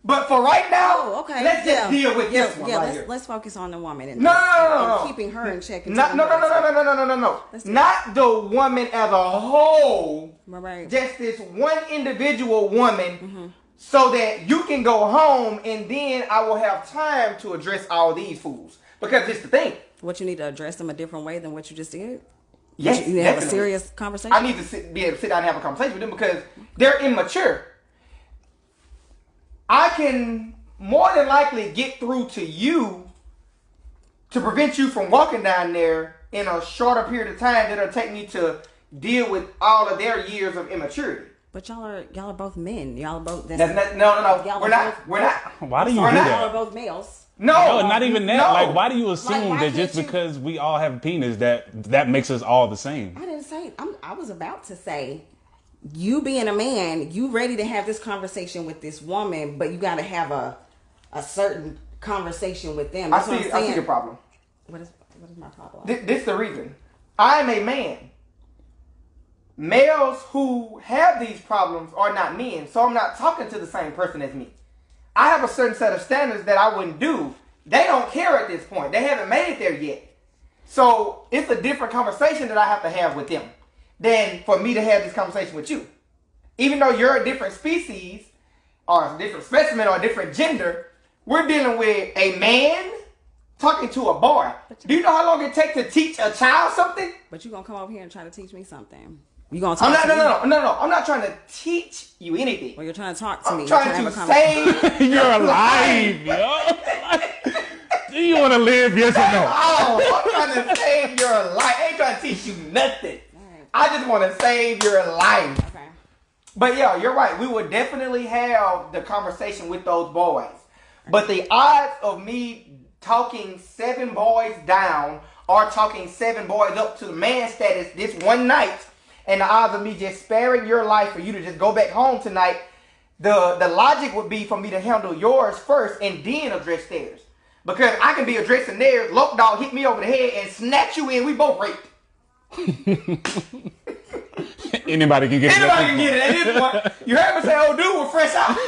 But for right now, let's just deal with this one right here. Let's focus on the woman and keeping her in check. No. Not the woman as a whole. Right. Just this one individual woman, so that you can go home and then I will have time to address all these fools. Because it's the thing. What, you need to address them a different way than what you just did? Yes, you have a serious conversation? I need to be able to sit down and have a conversation with them because they're immature. I can more than likely get through to you to prevent you from walking down there in a shorter period of time that it'll take me to deal with all of their years of immaturity. But y'all are both men. Y'all are both. No. We're not. Why do you do that? Y'all are both males. No, not even that. No. Like, why do you assume that just because we all have a penis that makes us all the same? I didn't say. I was about to say, you being a man, you ready to have this conversation with this woman, but you got to have a certain conversation with them. I see your problem. What is my problem? This is the reason. I'm a man. Males who have these problems are not men, so I'm not talking to the same person as me. I have a certain set of standards that I wouldn't do. They don't care at this point. They haven't made it there yet. So it's a different conversation that I have to have with them than for me to have this conversation with you. Even though you're a different species, or a different specimen, or a different gender, we're dealing with a man talking to a boy. Do you know how long it takes to teach a child something? But you're going to come over here and try to teach me something. You gonna talk to me? No. I'm not trying to teach you anything. Well, you're trying to talk to me. I'm trying to save you're alive, yo. Do you want to live? Yes or no? Oh, I'm trying to save your life. I ain't trying to teach you nothing. Right. I just want to save your life. Okay. But yeah, you're right. We would definitely have the conversation with those boys. But the odds of me talking 7 boys down or talking 7 boys up to the man status this one night, and the odds of me just sparing your life for you to just go back home tonight, the logic would be for me to handle yours first and then address theirs. Because I can be addressing theirs, Loc Dog hit me over the head and snatch you in, we both raped. Anybody can get it. Anybody can get it at this point. You heard me say, old dude was fresh out.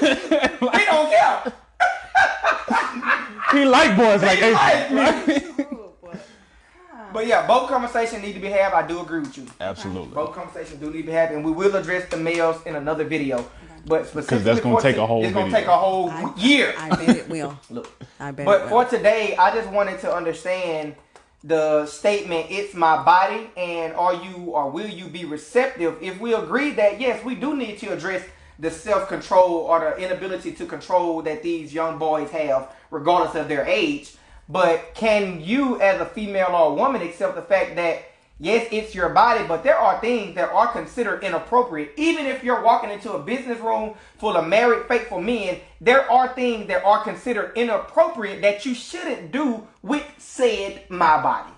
He don't care. He like boys like Ace. But yeah, both conversations need to be had. I do agree with you. Absolutely. Both conversations do need to be had, and we will address the males in another video. Okay. But specifically, because that's going to take a whole. It's going to take a whole year. I bet it will. Look, I bet. But for today, I just wanted to understand the statement. It's my body, and are you or will you be receptive? If we agree that yes, we do need to address the self-control or the inability to control that these young boys have, regardless of their age. But can you, as a female or a woman, accept the fact that yes, it's your body, but there are things that are considered inappropriate. Even if you're walking into a business room full of married, faithful men, there are things that are considered inappropriate that you shouldn't do with said my body.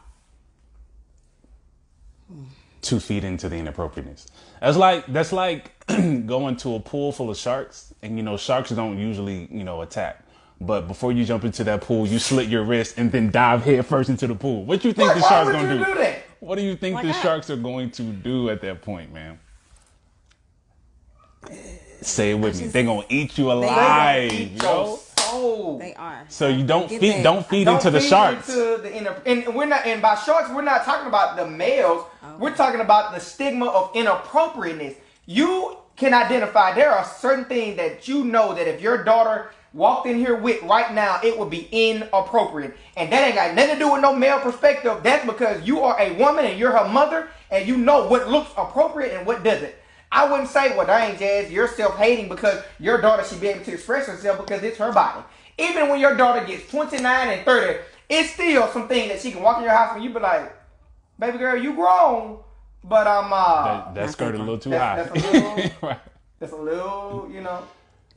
2 feet into the inappropriateness. That's like going to a pool full of sharks, and sharks don't usually attack. But before you jump into that pool, you slit your wrist and then dive head first into the pool. What do you think the sharks gonna do? That? What do you think the sharks are going to do at that point, man? Say it with me. They're gonna eat you alive, yo. They are. So you don't feed into the sharks. And we're not. And by sharks, we're not talking about the males. Okay. We're talking about the stigma of inappropriateness. You can identify. There are certain things that you know that if your daughter walked in here with right now, it would be inappropriate. And that ain't got nothing to do with no male perspective. That's because you are a woman and you're her mother, and you know what looks appropriate and what doesn't. I wouldn't say, well, dang, Jazz, you're self-hating because your daughter should be able to express herself because it's her body. Even when your daughter gets 29 and 30, it's still something that she can walk in your house and you be like, baby girl, you grown, but that skirt a little too high. That's a little,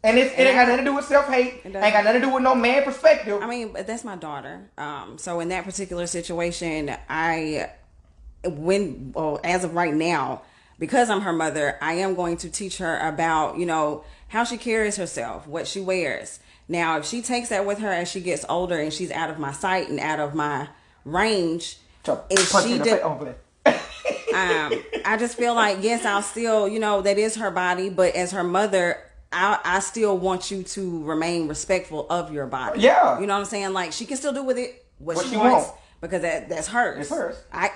And it ain't got nothing to do with self-hate. Ain't got nothing to do with no man perspective. I mean, that's my daughter. So in that particular situation, as of right now, because I'm her mother, I am going to teach her about, how she carries herself, what she wears. Now, if she takes that with her as she gets older and she's out of my sight and out of my range, I just feel like, yes, I'll still, that is her body, but as her mother, I still want you to remain respectful of your body. Yeah. You know what I'm saying? Like, she can still do with it what she wants. Because that's hers. It's hers. I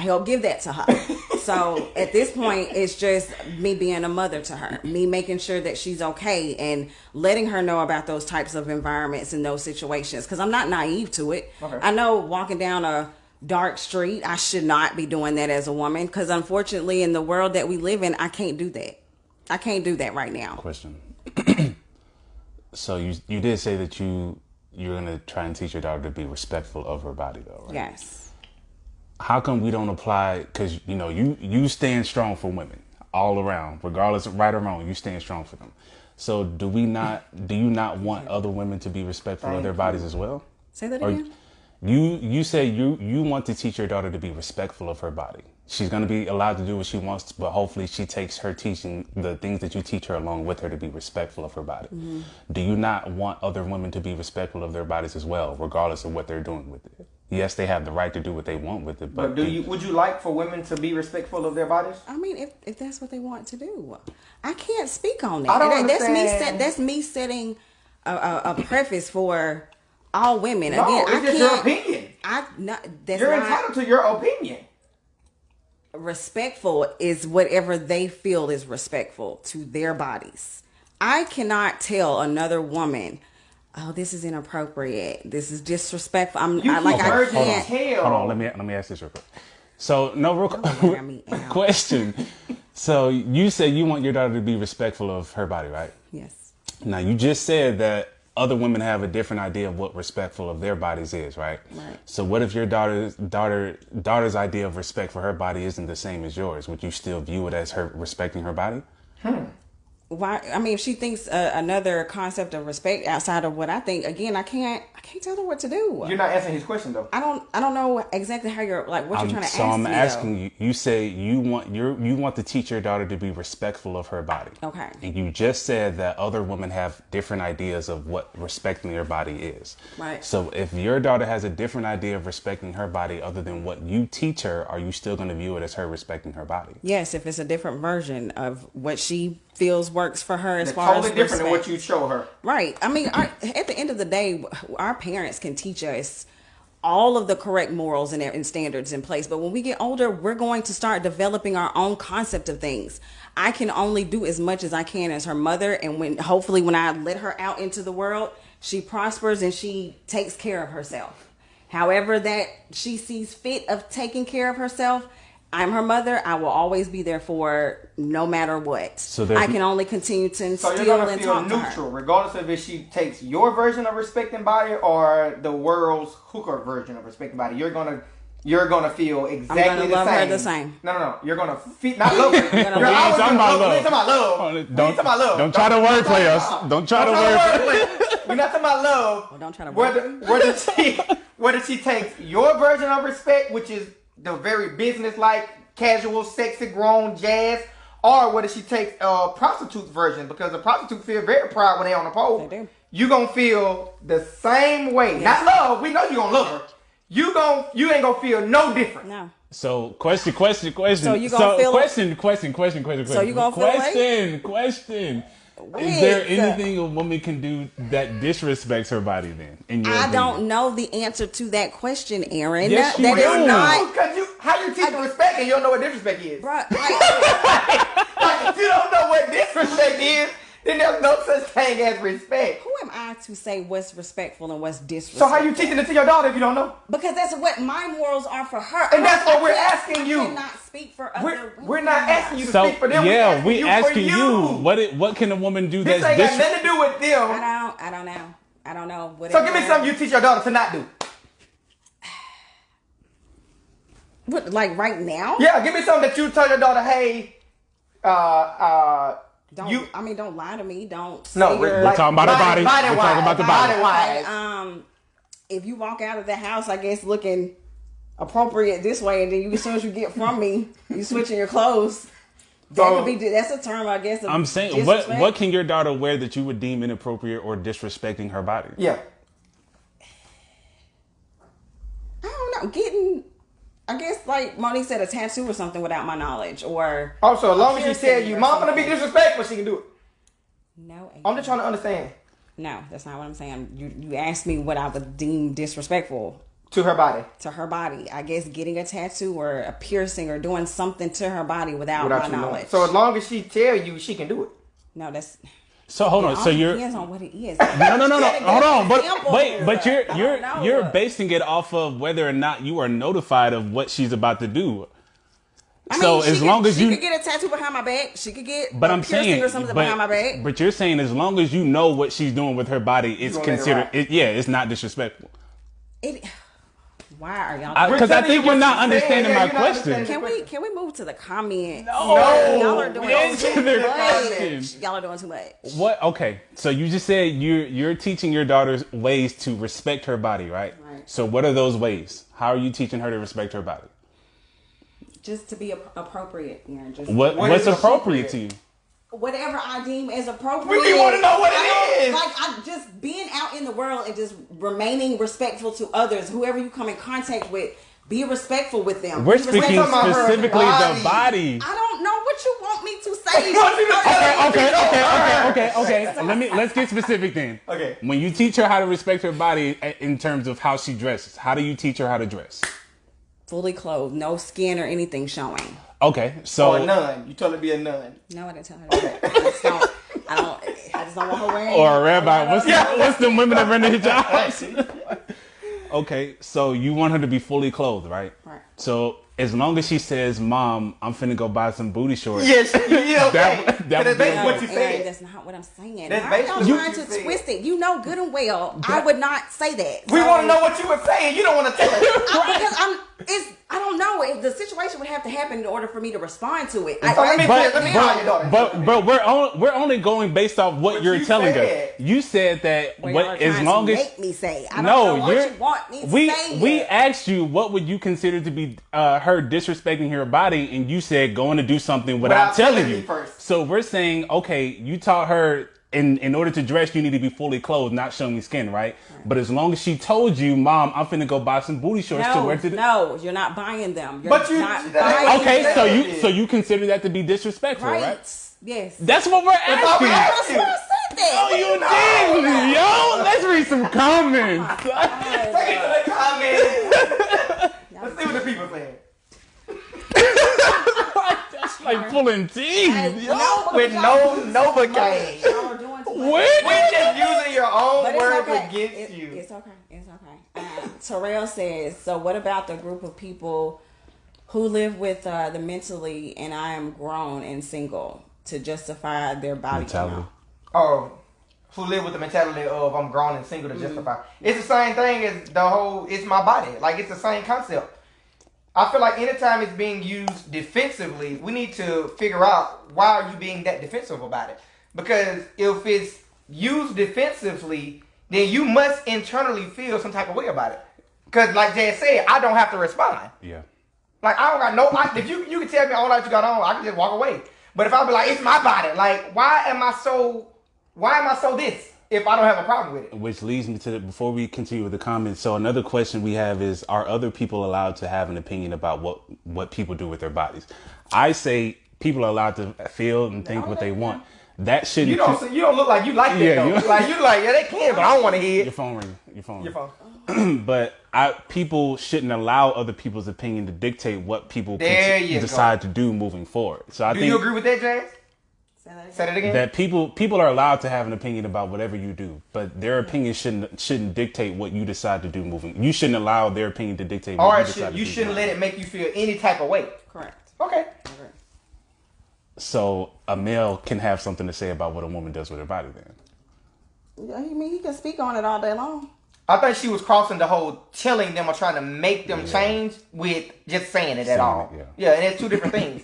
help give that to her. So at this point, it's just me being a mother to her, me making sure that she's okay and letting her know about those types of environments and those situations. Because I'm not naive to it. Okay. I know walking down a dark street, I should not be doing that as a woman. Because unfortunately, in the world that we live in, I can't do that. I can't do that right now. Question. So you did say that you're going to try and teach your daughter to be respectful of her body, though, right? Yes. How come we don't apply, because, you stand strong for women all around, regardless of right or wrong, you stand strong for them. So do you not want other women to be respectful of their bodies as well? Say that again. You say you want to teach your daughter to be respectful of her body. She's going to be allowed to do what she wants, but hopefully she takes her teaching, the things that you teach her along with her, to be respectful of her body. Mm-hmm. Do you not want other women to be respectful of their bodies as well, regardless of what they're doing with it? Yes, they have the right to do what they want with it, but would you like for women to be respectful of their bodies? I mean, if that's what they want to do, I can't speak on that. I don't understand. That's me setting a preface for all women. No, again, it's just your opinion. You're entitled to your opinion. Respectful is whatever they feel is respectful to their bodies. I cannot tell another woman, oh, this is inappropriate, this is disrespectful. I can't tell. Hold on, let me ask this real quick. So question. So you say you want your daughter to be respectful of her body, right? Yes. Now you just said that other women have a different idea of what respectful of their bodies is, right? Right. So what if your daughter's idea of respect for her body isn't the same as yours? Would you still view it as her respecting her body? Why? I mean, if she thinks another concept of respect outside of what I think, again, I can't tell her what to do. You're not answering his question though. I don't know exactly how you're what you're trying to ask. So I'm asking you. You say you want to teach your daughter to be respectful of her body. Okay. And you just said that other women have different ideas of what respecting their body is. Right. So if your daughter has a different idea of respecting her body other than what you teach her, are you still going to view it as her respecting her body? Yes, if it's a different version of what she feels works for her as far as totally different than what you show her. Right. I mean, at the end of the day, our parents can teach us all of the correct morals and standards in place. But when we get older, we're going to start developing our own concept of things. I can only do as much as I can as her mother. And hopefully when I let her out into the world, she prospers and she takes care of herself. However that she sees fit of taking care of herself, I'm her mother. I will always be there for her, no matter what. So I can only continue to instill So you're gonna and feel talk to neutral, her. regardless of if she takes your version of respecting body or the world's hooker version of respecting body. You're gonna feel exactly I'm gonna the love same. her the same. No. You're gonna feel not love her. You're We ain't always talking gonna about love. We ain't talking about love. Don't- We ain't talking about love. don't try to wordplay us. Don't try to wordplay. We're not talking about love. Well, don't try to Whether she takes your version of respect, which is the very business-like, casual, sexy, grown jazz, or whether she takes a prostitute's version, because a prostitute feel very proud when they on the pole. They do. You gonna feel the same way. Yes. Not love. We know you gonna love her. You ain't gonna feel no different. No. So question. So you gonna feel question. So you gonna feel question. Wait, Is there anything a woman can do that disrespects her body? Then, in your I opinion? don't know the answer to that question, Aaron. Yes, you that do. is not. Because how you teach respect and you don't know what disrespect is? Bruh, Like, if you don't know what disrespect is, then there's no such thing as respect. who am I to say what's respectful and what's So disrespectful? how you teaching it to your daughter if you don't know? Because that's what my morals are for her. And that's what we're I asking you. cannot speak for other women. We're not asking you to So speak for them. yeah, we we're asking for you what can a woman do This that's ain't got nothing to do with them. I don't know. I don't know. So give me something you teach your daughter to not do. What, like right now? Yeah, give me something that you tell your daughter, hey, Don't lie to me. Don't say no, you're- We're talking about her body. We're talking about the body. Body-wise. If you walk out of the house, I guess looking appropriate this way, and then as soon as you get from me, you switching your clothes. That's a term, I guess. I'm saying, disrespect. what can your daughter wear that you would deem inappropriate or disrespecting her body? Yeah. I don't know. I guess like Monique said, a tattoo or something without my knowledge, or Also, as long as she piercing tell you, or mom gonna be something. disrespectful, she can do it. No, I'm just trying to understand. no, that's not what I'm saying. You asked me what I would deem disrespectful To her body. to her body. I guess getting a tattoo or a piercing or doing something to her body without my you knowing. knowledge. So as long as she tell you, she can do it. No, that's So hold on. it all So you're depends on what it is. no. Hold on. But Simple. wait. But I don't know. you're basing it off of whether or not you are notified of what she's about to do. So as long as she you could get a tattoo behind my back, she could get But a I'm piercing saying, or something behind my back. but you're saying as long as you know what she's doing with her body, it's gonna let it considered. ride. It's not disrespectful. Why are y'all? Because I telling think you you're what not you're understanding saying. my You're not question. understanding. Can we move to the comment? No, y'all are doing answer too the much. question. Y'all are doing too much. What? Okay, so you just said you're teaching your daughter ways to respect her body, right? Right. So what are those ways? How are you teaching her to respect her body? Just to be appropriate, just What's is appropriate to you? whatever I deem as appropriate. We want to know what it is. I just being out in the world and just remaining respectful to others, whoever you come in contact with, be respectful with them. We're Be speaking respectful. about her specifically the body. body. I don't know what you want me to say. Okay. Let's get specific then. Okay. When you teach her how to respect her body in terms of how she dresses, how do you teach her how to dress? Fully clothed, no skin or anything showing. Okay, so Or a nun. You told her to be a nun. No, I didn't tell her that. I just don't want her wearing. or a rabbi. What's the women that run the hijabs? Okay, so you want her to be fully clothed, right? Right. So as long as she says, "Mom, I'm finna go buy some booty shorts." Yes, yeah, okay. That That's would be basically okay. what you Aaron, said. that's not what I'm saying. That's Why are y'all basically what trying you to said. twist it? You know good and well I would not say that. We So- want to know what you were saying. You don't want to tell us. because I don't know. The situation would have to happen in order for me to respond to it. So let me call your daughter. But we're only going based off what you're you telling said. us. You said that Well, y'all are as trying long to as make me say. I don't know what you want me to say. we yet. asked you what would you consider to be her disrespecting her body, and you said going to do something without telling me you. first. So we're saying, okay, you taught her. In order to dress, you need to be fully clothed, not show me skin, right? But as long as she told you, Mom, I'm finna go buy some booty shorts to wear to the... No, you're not buying them. You're But you- not that ain't buying Okay, them. so you consider that to be disrespectful, right? Right. Yes. That's what we're all we asking. asked. That's what I said that. Oh, you did, yo! Let's read some comments. Take it to the comments. Let's see what the people saying. That's like pulling teeth, yo. With no Novocaine. Y'all are doing too much. What? We're just using your own But it's words okay. against you. It's okay. It's okay. Terrell says, so what about the group of people who live with the mentally and I am grown and single to justify their body Mentality. count. Oh, who live with the mentality of I'm grown and single to justify. It's the same thing as the whole it's my body. Like it's the same concept. I feel like anytime it's being used defensively, we need to figure out why are you being that defensive about it. Because if it's used defensively, then you must internally feel some type of way about it. Because like Jay said, I don't have to respond. Yeah. Like I don't got no. If you can tell me all that you got on, I can just walk away. But if I be like, it's my body. Like why am I so this if I don't have a problem with it? Which leads me to before we continue with the comments. So another question we have is: are other people allowed to have an opinion about what people do with their bodies? I say people are allowed to feel and think what they want. That shouldn't. You don't look like you like that though. Like you like they can, but I don't want to hear it. Your phone ring. Your phone. But people shouldn't allow other people's opinion to dictate what people decide to do moving forward. So I think. Do you agree with that, Jazz? Say that again. That people are allowed to have an opinion about whatever you do, but their opinion shouldn't dictate what you decide to do moving. You shouldn't allow their opinion to dictate what you decide to do. You shouldn't let it make you feel any type of way. Correct. Okay. So a male can have something to say about what a woman does with her body then. Yeah, you mean he can speak on it all day long? I think she was crossing the whole telling them or trying to make them change with just saying it at all. Yeah, and it's two different things.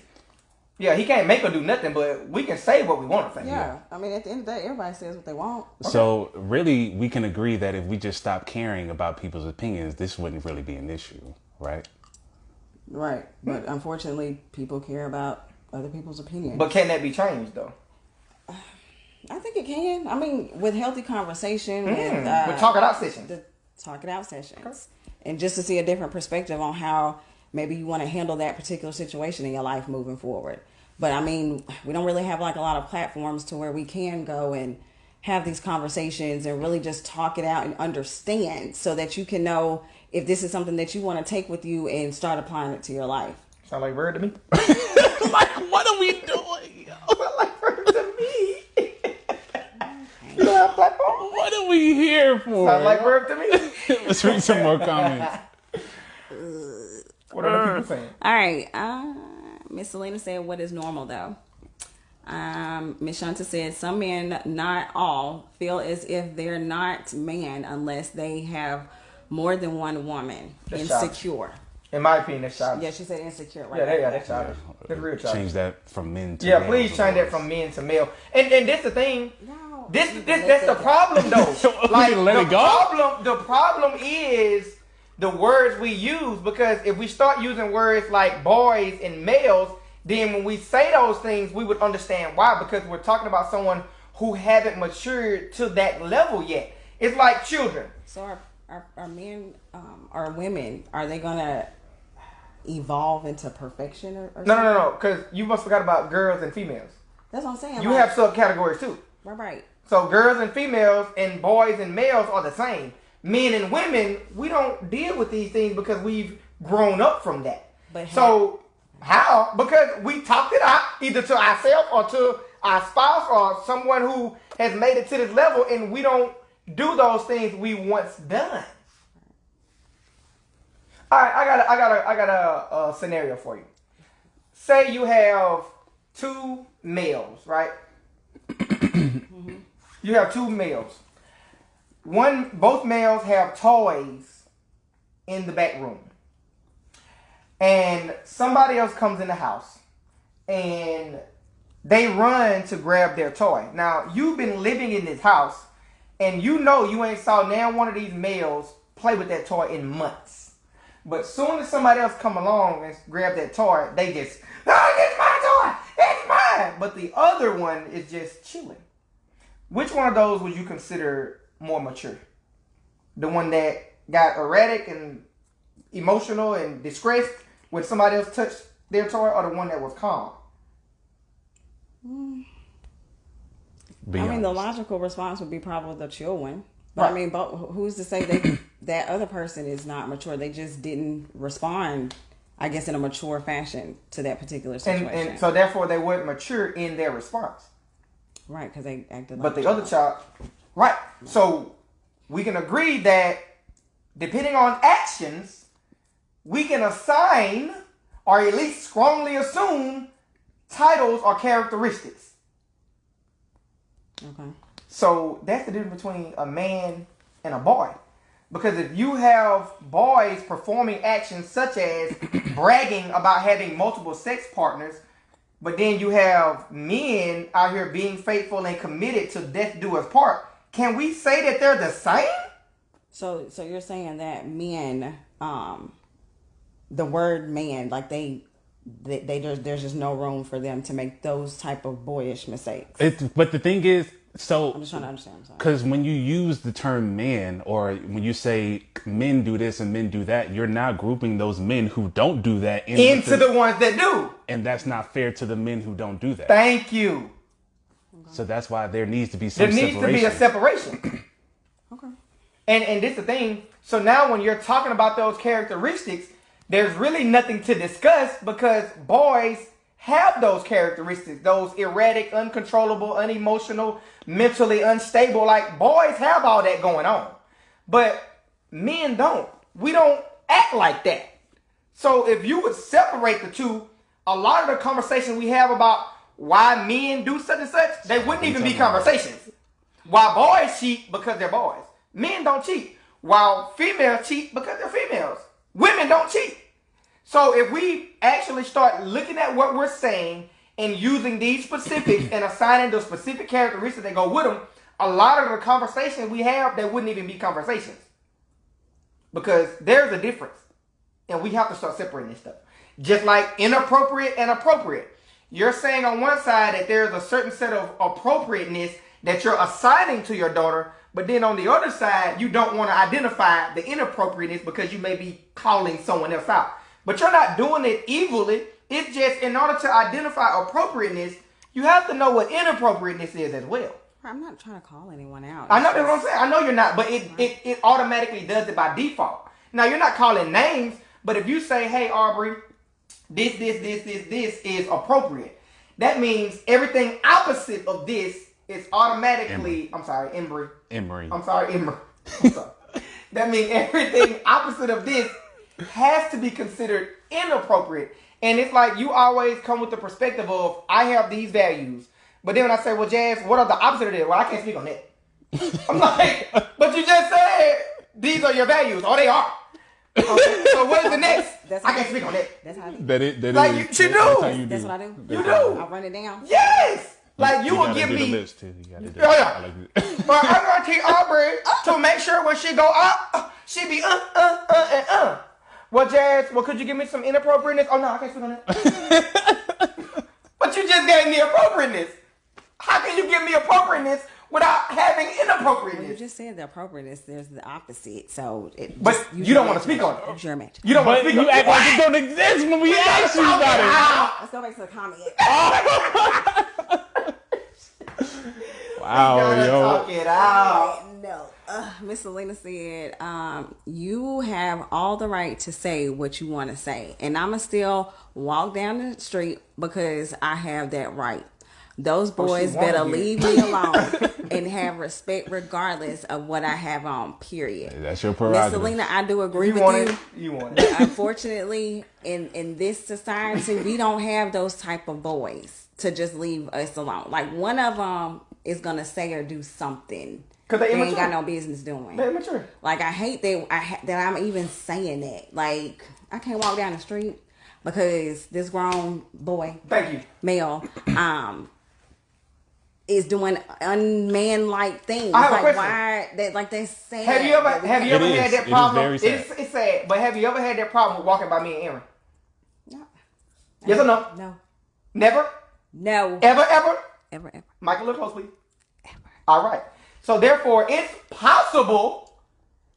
Yeah, he can't make her do nothing, but we can say what we want to say. Yeah, I mean, at the end of the day, everybody says what they want. Okay. So really, we can agree that if we just stop caring about people's opinions, this wouldn't really be an issue, right? Right, but unfortunately, people care about other people's opinions. But can that be changed, though? I think it can. I mean, with healthy conversation, with talk it out sessions. The talk it out sessions. And just to see a different perspective on how maybe you want to handle that particular situation in your life moving forward. But I mean, we don't really have like a lot of platforms to where we can go and have these conversations and really just talk it out and understand so that you can know if this is something that you want to take with you and start applying it to your life. Sound like VERB to me. Like, what are we doing? Sound like VERB to me. What are we here for? Sound like VERB to me. Let's read some more comments. What are the people saying? All right. Miss Selena said, what is normal, though? Miss Shanta said, some men, not all, feel as if they're not man unless they have more than one woman. That's insecure. childish. In my opinion, that's childish. Yeah, she said insecure. Right? Yeah, that's childish. That's real childish. Change that from men to male. male. Please change that from men to male. And that's the thing. No, that's the problem, though. Like, let it go? The problem is the words we use, because if we start using words like boys and males, then when we say those things, we would understand why, because we're talking about someone who haven't matured to that level yet. It's like children. So are men or women, are they going to evolve into perfection or something? No, because you must forgot about girls and females. That's what I'm saying. You have subcategories too. Right. So girls and females and boys and males are the same. Men and women, we don't deal with these things because we've grown up from that. But how? Because we talked it out either to ourselves or to our spouse or someone who has made it to this level, and we don't do those things we once done. All right, I got a scenario for you. Say you have two males, right? You have two males. Both males have toys in the back room. And somebody else comes in the house and they run to grab their toy. Now, you've been living in this house and you know you ain't saw now one of these males play with that toy in months. But soon as somebody else come along and grab that toy, they just, oh, it's my toy, it's mine. But the other one is just chilling. Which one of those would you consider more mature? The one that got erratic and emotional and distressed when somebody else touched their toy, or the one that was calm? I mean, the logical response would be probably the chill one. But right. I mean, but who's to say that other person is not mature? They just didn't respond, I guess, in a mature fashion to that particular situation. And so therefore they weren't mature in their response. Right, because they acted like But the other child, right. So we can agree that depending on actions, we can assign or at least strongly assume titles or characteristics. Okay. So that's the difference between a man and a boy. Because if you have boys performing actions such as bragging about having multiple sex partners, but then you have men out here being faithful and committed to death do us part, can we say that they're the same? So you're saying that men, the word man, like they there's just no room for them to make those type of boyish mistakes. But the thing is, so I'm just trying to understand. because when you use the term man, or when you say men do this and men do that, you're now grouping those men who don't do that into the ones that do. And that's not fair to the men who don't do that. Thank you. So that's why there needs to be some separation. There needs to be a separation. Okay. And this is the thing. So now when you're talking about those characteristics, there's really nothing to discuss because boys have those characteristics, those erratic, uncontrollable, unemotional, mentally unstable. Like, boys have all that going on. But men don't. We don't act like that. So if you would separate the two, a lot of the conversations we have about why men do such and such, they wouldn't even be conversations. Why boys cheat because they're boys. Men don't cheat. While females cheat because they're females. Women don't cheat. So if we actually start looking at what we're saying and using these specifics and assigning the specific characteristics that go with them, a lot of the conversations we have, they wouldn't even be conversations. Because there's a difference. And we have to start separating this stuff. Just like inappropriate and appropriate. You're saying on one side that there's a certain set of appropriateness that you're assigning to your daughter, but then on the other side, you don't want to identify the inappropriateness because you may be calling someone else out. But you're not doing it evilly. It's just in order to identify appropriateness, you have to know what inappropriateness is as well. I'm not trying to call anyone out. I know that's what I'm saying. I know you're not, but it automatically does it by default. Now, you're not calling names, but if you say, hey, Aubrey, this is appropriate. That means everything opposite of this is automatically, I'm sorry, Embry. I'm sorry, Embry. I'm sorry. That means everything opposite of this has to be considered inappropriate. And it's like you always come with the perspective of, I have these values. But then when I say, well, Jazz, what are the opposite of that? Well, I can't speak on that. I'm like, but you just said these are your values. Oh, they are. Okay, so what is the next? I can't speak on that. That's how I do. That like is, you do. That's what I do. You do. I'll run it down. Yes. Like you will give do me. the lips too. You gotta do Yeah. like But I'm gonna teach Aubrey to make sure when she go up, she be and. Well, Jazz, well, could you give me some inappropriateness? Oh no, I can't speak on that. But you just gave me appropriateness. How can you give me appropriateness without having inappropriateness? Well, you just said the appropriateness. There's the opposite. So, but you don't want to speak on it. Use your imagination. You don't want to speak on it. You act like it don't exist when we ask you about it. Let's go back to the comment. Wow, yo. Talk it out. No. Miss Selena said, you have all the right to say what you want to say. And I'm going to still walk down the street because I have that right. Those boys better leave me alone and have respect regardless of what I have on, period. That's your prerogative. Miss Selena, I do agree with you. You want But it. unfortunately, in this society, we don't have those type of boys to just leave us alone. Like, one of them is going to say or do something Because they ain't got no business doing. They're immature. Like, I hate that I'm even saying that. Like, I can't walk down the street because this grown boy, Thank you, male, is doing unman-like things. I have a like, question. why? That like they say. Have you ever had that problem? It is very sad. It's sad, but have you ever had that problem with walking by me and Aaron? No. Yes or no? No. Never? No. Ever? Ever. Michael, look close, please. Ever. All right. So therefore, it's possible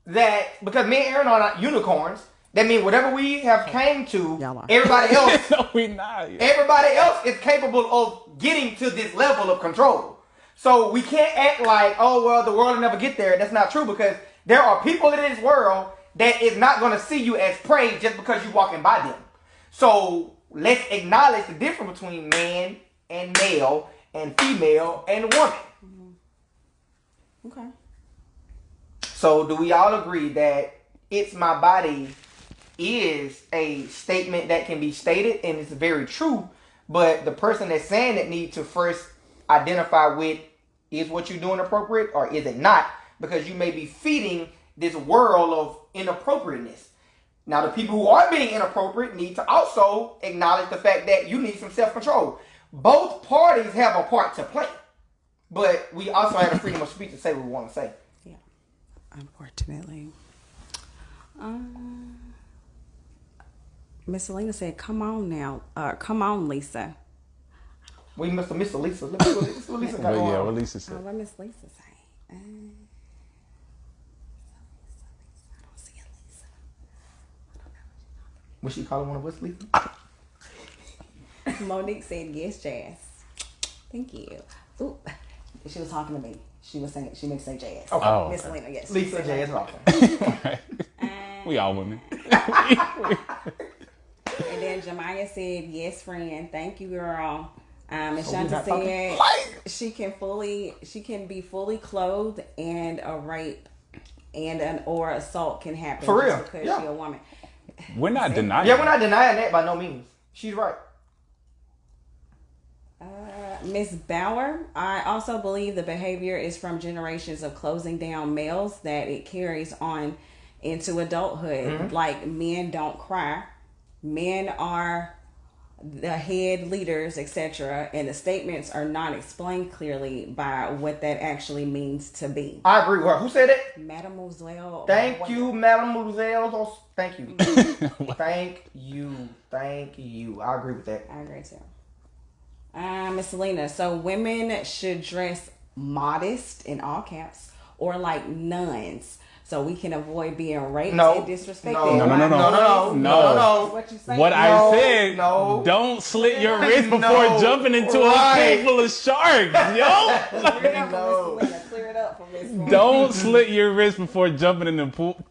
that because me and Aaron are not unicorns, that means whatever we have came to, everybody else, No, we not. everybody else is capable of getting to this level of control. So we can't act like, oh well, the world will never get there. That's not true because there are people in this world that is not going to see you as prey just because you're walking by them. So let's acknowledge the difference between man and male and female and woman. Okay. So do we all agree that it's my body is a statement that can be stated and it's very true, but the person that's saying it needs to first identify with, is what you're doing appropriate or is it not? Because you may be feeding this world of inappropriateness. Now, the people who are being inappropriate need to also acknowledge the fact that you need some self-control. Both parties have a part to play, but we also have the freedom of speech to say what we want to say. Yeah, unfortunately. Miss Selena said, "Come on now, come on, Lisa." We must have missed Lisa. Let me see what Lisa got going on. What Lisa said. What Miss Lisa say? I don't see a Lisa. I don't know what Was she calling one of us Lisa? you're talking about. Monique said, "Yes, Jazz." Thank you. Ooh, she was talking to me. She was saying, she may say Jazz. Okay. Oh, Miss Selena, yes. Lisa Jazz Lawson. We all women. And then Jemiah said, "Yes, friend. Thank you, girl." And So we Shanta not talking said like- she can be fully clothed and a rape and an or assault can happen For real, just because yeah. she's a woman. We're not denying. Yeah, we're not denying that by no means. She's right. Miss Bauer, I also believe the behavior is from generations of closing down males that it carries on into adulthood. Mm-hmm. Like men don't cry, men are the head leaders, etc., and the statements are not explained clearly by what that actually means to be. I agree with her. Who said that? Mademoiselle. Thank you, Mademoiselle. Thank you. Thank you. I agree with that. I agree too. Miss Selena, so women should dress modest in all caps or like nuns so we can avoid being raped and disrespected. No. What you saying? I said, no. Don't slit your wrist before jumping into a pool full of sharks, yo. Clear it up for Miss. Don't slit your wrist before jumping in the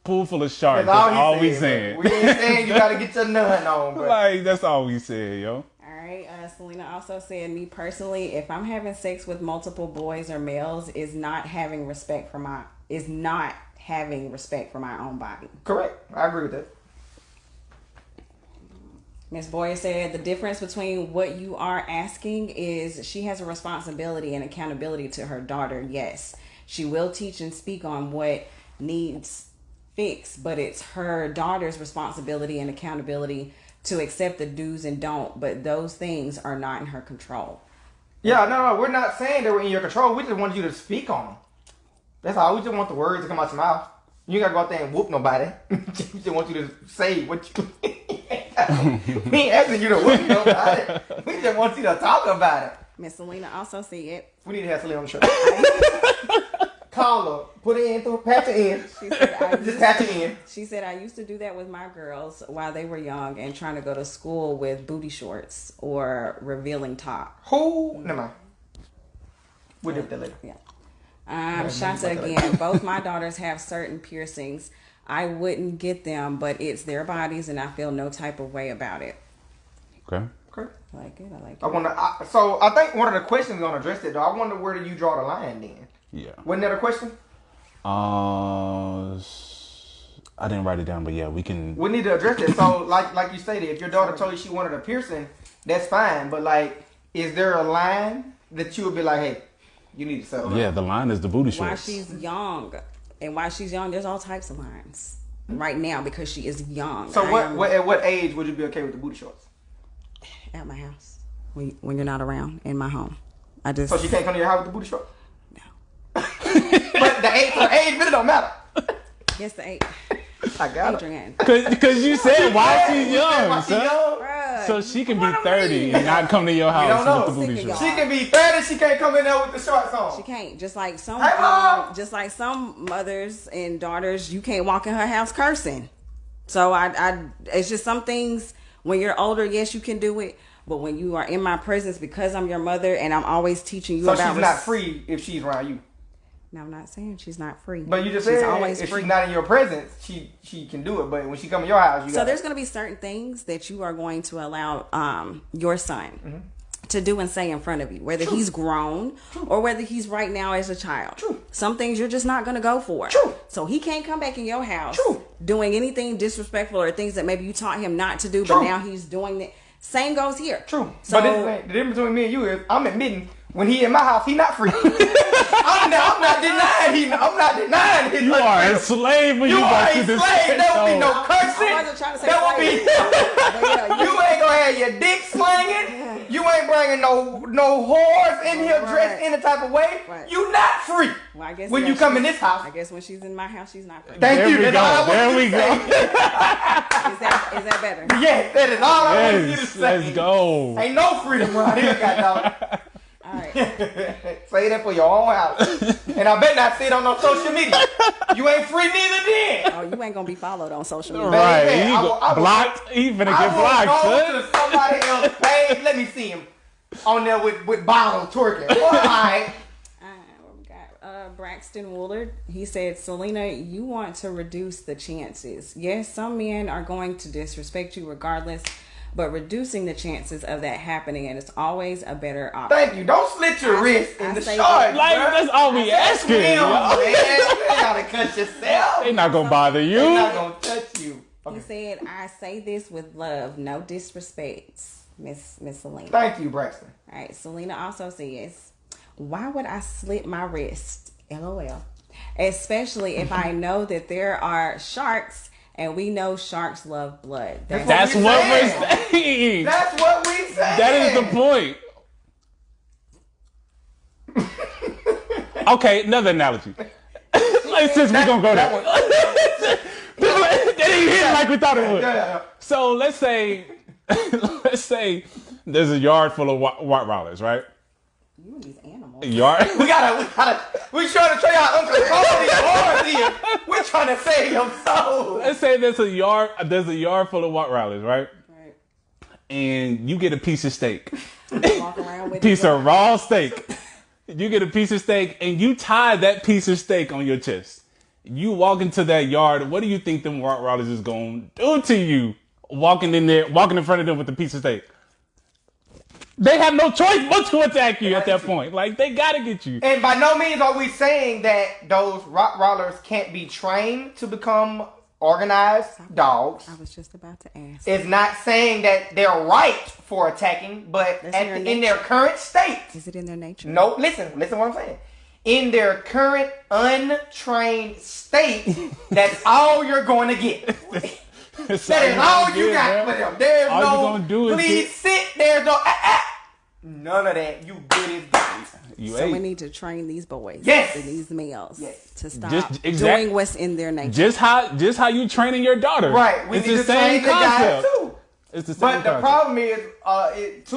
pool full of sharks. That's all we saying. We ain't saying you gotta get your nun on, bro. Like, that's all we said, yo. Selena also said, me personally, if I'm having sex with multiple boys or males, is not having respect for my own body. Correct. I agree with that. Miss Boyer said the difference between what you are asking is she has a responsibility and accountability to her daughter. Yes, she will teach and speak on what needs fixed, but it's her daughter's responsibility and accountability to accept the do's and don't, but those things are not in her control. Yeah, no, we're not saying they were in your control. We just want you to speak on them. That's all. We just want the words to come out your mouth. You gotta go out there and whoop nobody. We just want you to say what you... We ain't asking you to whoop nobody. We just want you to talk about it. Miss Selena also said... We need to have Selena on the show. Call her. Put it in through. Patch it in. She said, just patch it in. She said, I used to do that with my girls while they were young and trying to go to school with booty shorts or revealing top. Who? Never mind. We'll do that later. Yeah. Shanta again. Both my daughters have certain piercings. I wouldn't get them, but it's their bodies and I feel no type of way about it. Okay. I like it. So I think one of the questions gonna address it though. I wonder where do you draw the line then? Yeah. Wasn't that a question? I didn't write it down, but yeah, we can. We need to address it. So, like you stated, if your daughter told you she wanted a piercing, that's fine. But like, is there a line that you would be like, hey, you need to settle? Yeah, the line is the booty shorts. While she's young, there's all types of lines right now because she is young. So at what age would you be okay with the booty shorts? At my house, when you're not around in my home, So she can't come to your house with the booty shorts? No. But the age really don't matter. Yes, the age. I got Adrian. Because you said while she's young, While she son. young. So she can be 30 and not come to your house don't with the know. booty shorts. She can be 30, she can't come in there with the shorts on. She can't. Just like some mothers and daughters, you can't walk in her house cursing. So it's just some things when you're older, yes, you can do it. But when you are in my presence, because I'm your mother and I'm always teaching you about... So she's not free if she's around you. No, I'm not saying she's not free. But you just she's said always if free. she's not in your presence, she can do it. But when she come in your house, So there's going to be certain things that you are going to allow your son to do and say in front of you, whether he's grown or whether he's right now as a child. Some things you're just not going to go for. So he can't come back in your house doing anything disrespectful or things that maybe you taught him not to do, but now he's doing it. Same goes here. True. So, but the difference between me and you is I'm admitting when he in my house, he not free. I'm not denying his You are a slave when you are go a through this. slave. There will be no I cursing. wasn't trying to say There will be. but You ain't gonna have your dick slinging. You ain't bringing no whores in here dressed any type of way. Right. You not free. Well, I guess when you come in this house. I guess when she's in my house, she's not free. Thank There you. we That's go. all I want There you we to go. Is that better? Yes, that is all I want you to Yes, say. let's go. Ain't no freedom around here, goddamn. All right. Say that for your own house. And I bet not see it on no social media. You ain't free neither then. Oh, you ain't gonna be followed on social media. Right. Baby, He I will- blocked. He finna I get blocked, will go son. to somebody else's page. Let me see him on there with bottles twerking. All right. What we got? Braxton Woolard. He said, Selena, you want to reduce the chances. Yes, some men are going to disrespect you regardless, but reducing the chances of that happening, and it's always a better option. Thank you. Don't slit your wrist in the say short. Like, bruh. that's all we asking. Swim, yo. man. You gotta cut yourself. They not gonna bother you. They're not gonna touch you. He Okay. said, I say this with love, no disrespect, Miss Selena. Thank you, Braxton. All right, Selena also says, why would I slit my wrist? LOL. Especially if I know that there are sharks, and we know sharks love blood. That's what we're saying. That's what we say. That is the point. Okay, another analogy. Since we're gonna go there. That didn't hit like we thought it would. Yeah. So let's say there's a yard full of Rottweilers, right? You and these animals. Yard. We trying to show you how uncontrollable these boys is. We're trying to save your soul. Let's say there's a yard full of Rottweilers, right? Right. And you get a piece of steak. Walk around with Piece of raw steak. You get a piece of steak and you tie that piece of steak on your chest. You walk into that yard. What do you think them Rottweilers is going to do to you? Walking in front of them with a piece of steak. They have no choice but to attack you at that point. Like, they got to get you. And by no means are we saying that those Rottweilers can't be trained to become organized dogs. I was just about to ask. It's not saying that they're right for attacking, but in their current state. Is it in their nature? No, listen what I'm saying. In their current untrained state, that's all you're going to get. That is all you got for them. There's all no, you're gonna do is please sit. There's no, none of that. You good as gold. So we need to train these boys, Yes. and these males, Yes. to stop exact- doing what's in their nature. Just how you training your daughter. Right. We It's need the to train same the guys concept. too. It's the same But the concept. problem is,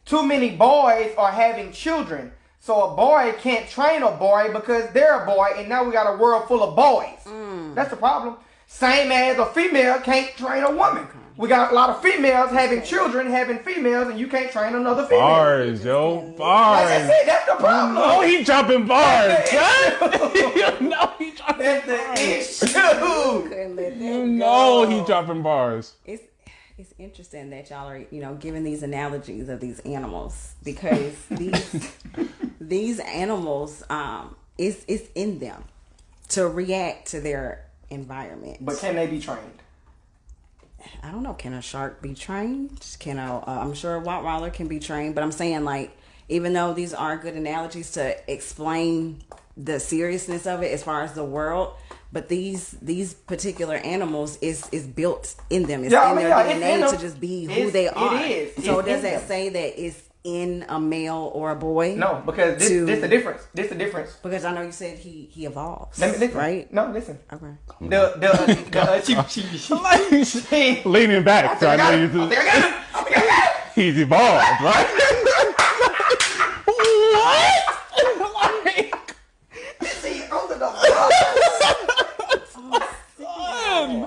too many boys are having children. So a boy can't train a boy because they're a boy, and now we got a world full of boys. That's the problem. Same as a female can't train a woman. We got a lot of females having children, having females, and you can't train another female. Bars, yo. Like I Bars. said, that's the problem. Oh, he dropping bars. That's You know he dropping That's the bars. issue. Couldn't let that You go. know he dropping bars. It's interesting that y'all are, giving these analogies of these animals, because these animals, it's in them to react to their environment. But can they be trained? I don't know. Can a shark be trained? I'm sure a Rottweiler can be trained, but I'm saying, like, even though these are good analogies to explain the seriousness of it as far as the world, but these particular animals is built in them. It's in their DNA to just be who they are. It is. So It's does in that them. say that it's in a male or a boy? No, because this the difference. This the difference. Because I know you said he evolves. Let me listen. Right? No, listen. Okay. She Leaning back, so I know you. I think I got it. I think I got it. He's evolved, right? What? Like, See, under the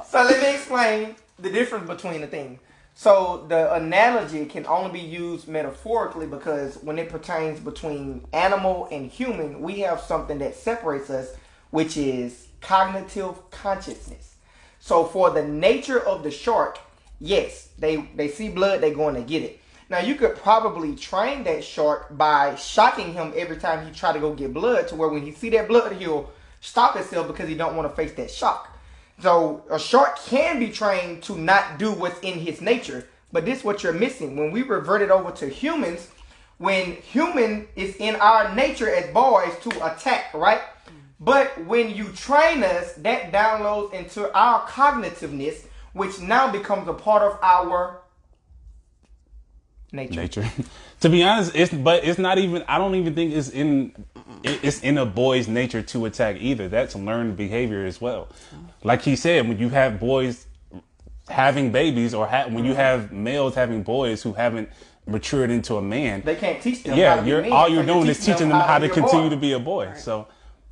So let me explain the difference between the things. So the analogy can only be used metaphorically because when it pertains between animal and human, we have something that separates us, which is cognitive consciousness. So for the nature of the shark, yes, they see blood, they're going to get it. Now you could probably train that shark by shocking him every time he try to go get blood, to where when he see that blood, he'll stop himself because he don't want to face that shock. So a shark can be trained to not do what's in his nature. But this is what you're missing. When we revert it over to humans, when human is in our nature as boys to attack, right? But when you train us, that downloads into our cognitiveness, which now becomes a part of our nature. To be honest, it's not even. I don't even think it's in a boy's nature to attack either. That's learned behavior as well. Like he said, when you have boys having babies, or when you have males having boys who haven't matured into a man, they can't teach them. Yeah, how to be men, all you're doing is teaching them how to continue to be a boy. Right. So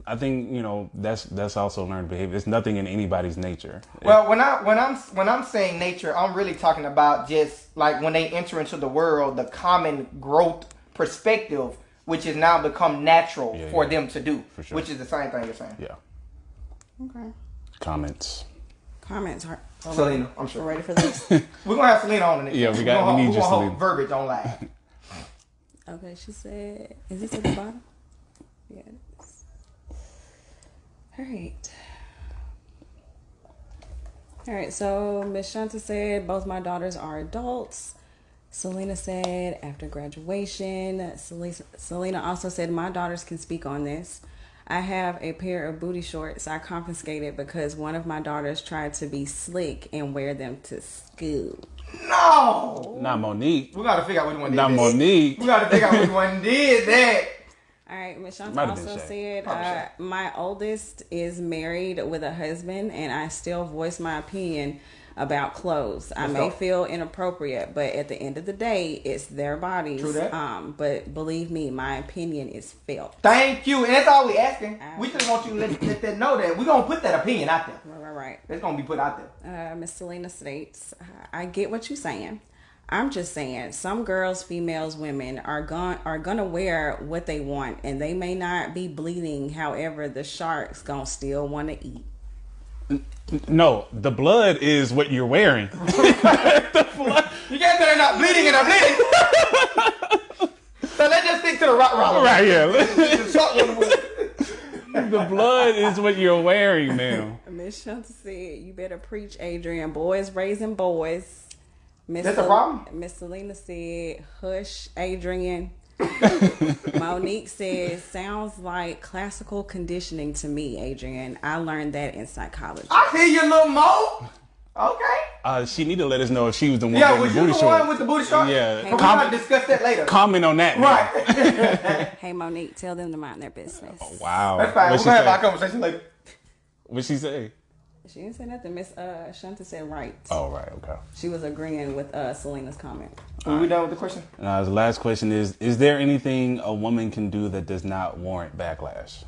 I think that's also learned behavior. There's nothing in anybody's nature. Well, when I'm saying nature, I'm really talking about just like when they enter into the world, the common growth perspective, which has now become natural for them to do, for sure. Which is the same thing you're saying. Yeah. Okay. Comments. Selena, I'm sure. Ready for this? We're gonna have Selena on the next. Yeah, we need you, Selena. Verbiage on live. Okay, she said, is this at the bottom? Yeah, it is. All right, so Miss Shanta said, both my daughters are adults. Selena said, after graduation. Selena also said, my daughters can speak on this. I have a pair of booty shorts I confiscated because one of my daughters tried to be slick and wear them to school. No! Not Monique. We gotta figure out which one did Not that. Monique. We gotta figure out which one did that. All right, Miss Shanta Might have been also Shay. said, my oldest is married with a husband, and I still voice my opinion about clothes. I may feel inappropriate, but at the end of the day, it's their bodies. True that. But believe me, my opinion is felt. Thank you, and that's all we asking. We just want you to let them know that we're gonna put that opinion out there. Right. It's gonna be put out there. Miss Selena states, I get what you're saying. I'm just saying, some girls, females, women are gonna wear what they want, and they may not be bleeding. However, the sharks gonna still want to eat. No, the blood is what you're wearing. The blood. You can't say they're not bleeding and they're bleeding. So let's just stick to the rock roller. Right, yeah. The The blood is what you're wearing now. Miss Shanta said, you better preach, Adrian. Boys raising boys. That's a problem? Miss Selena said, hush, Adrian. Monique says, sounds like classical conditioning to me, Adrian. I learned that in psychology. I hear you, little Mo. Okay. She need to let us know if she was the one Yeah, with was the you booty the one shorts. with the booty shorts? Yeah. But we're gonna discuss that later. Comment on that. Now. Right. Hey, Monique, tell them to mind their business. Wow. That's fine. What'd We're she gonna have say? our conversation later. What'd she say? She didn't say nothing. Miss Shanta said right. Oh, right. Okay. She was agreeing with Selena's comment. Are we done with the question? The last question is there anything a woman can do that does not warrant backlash?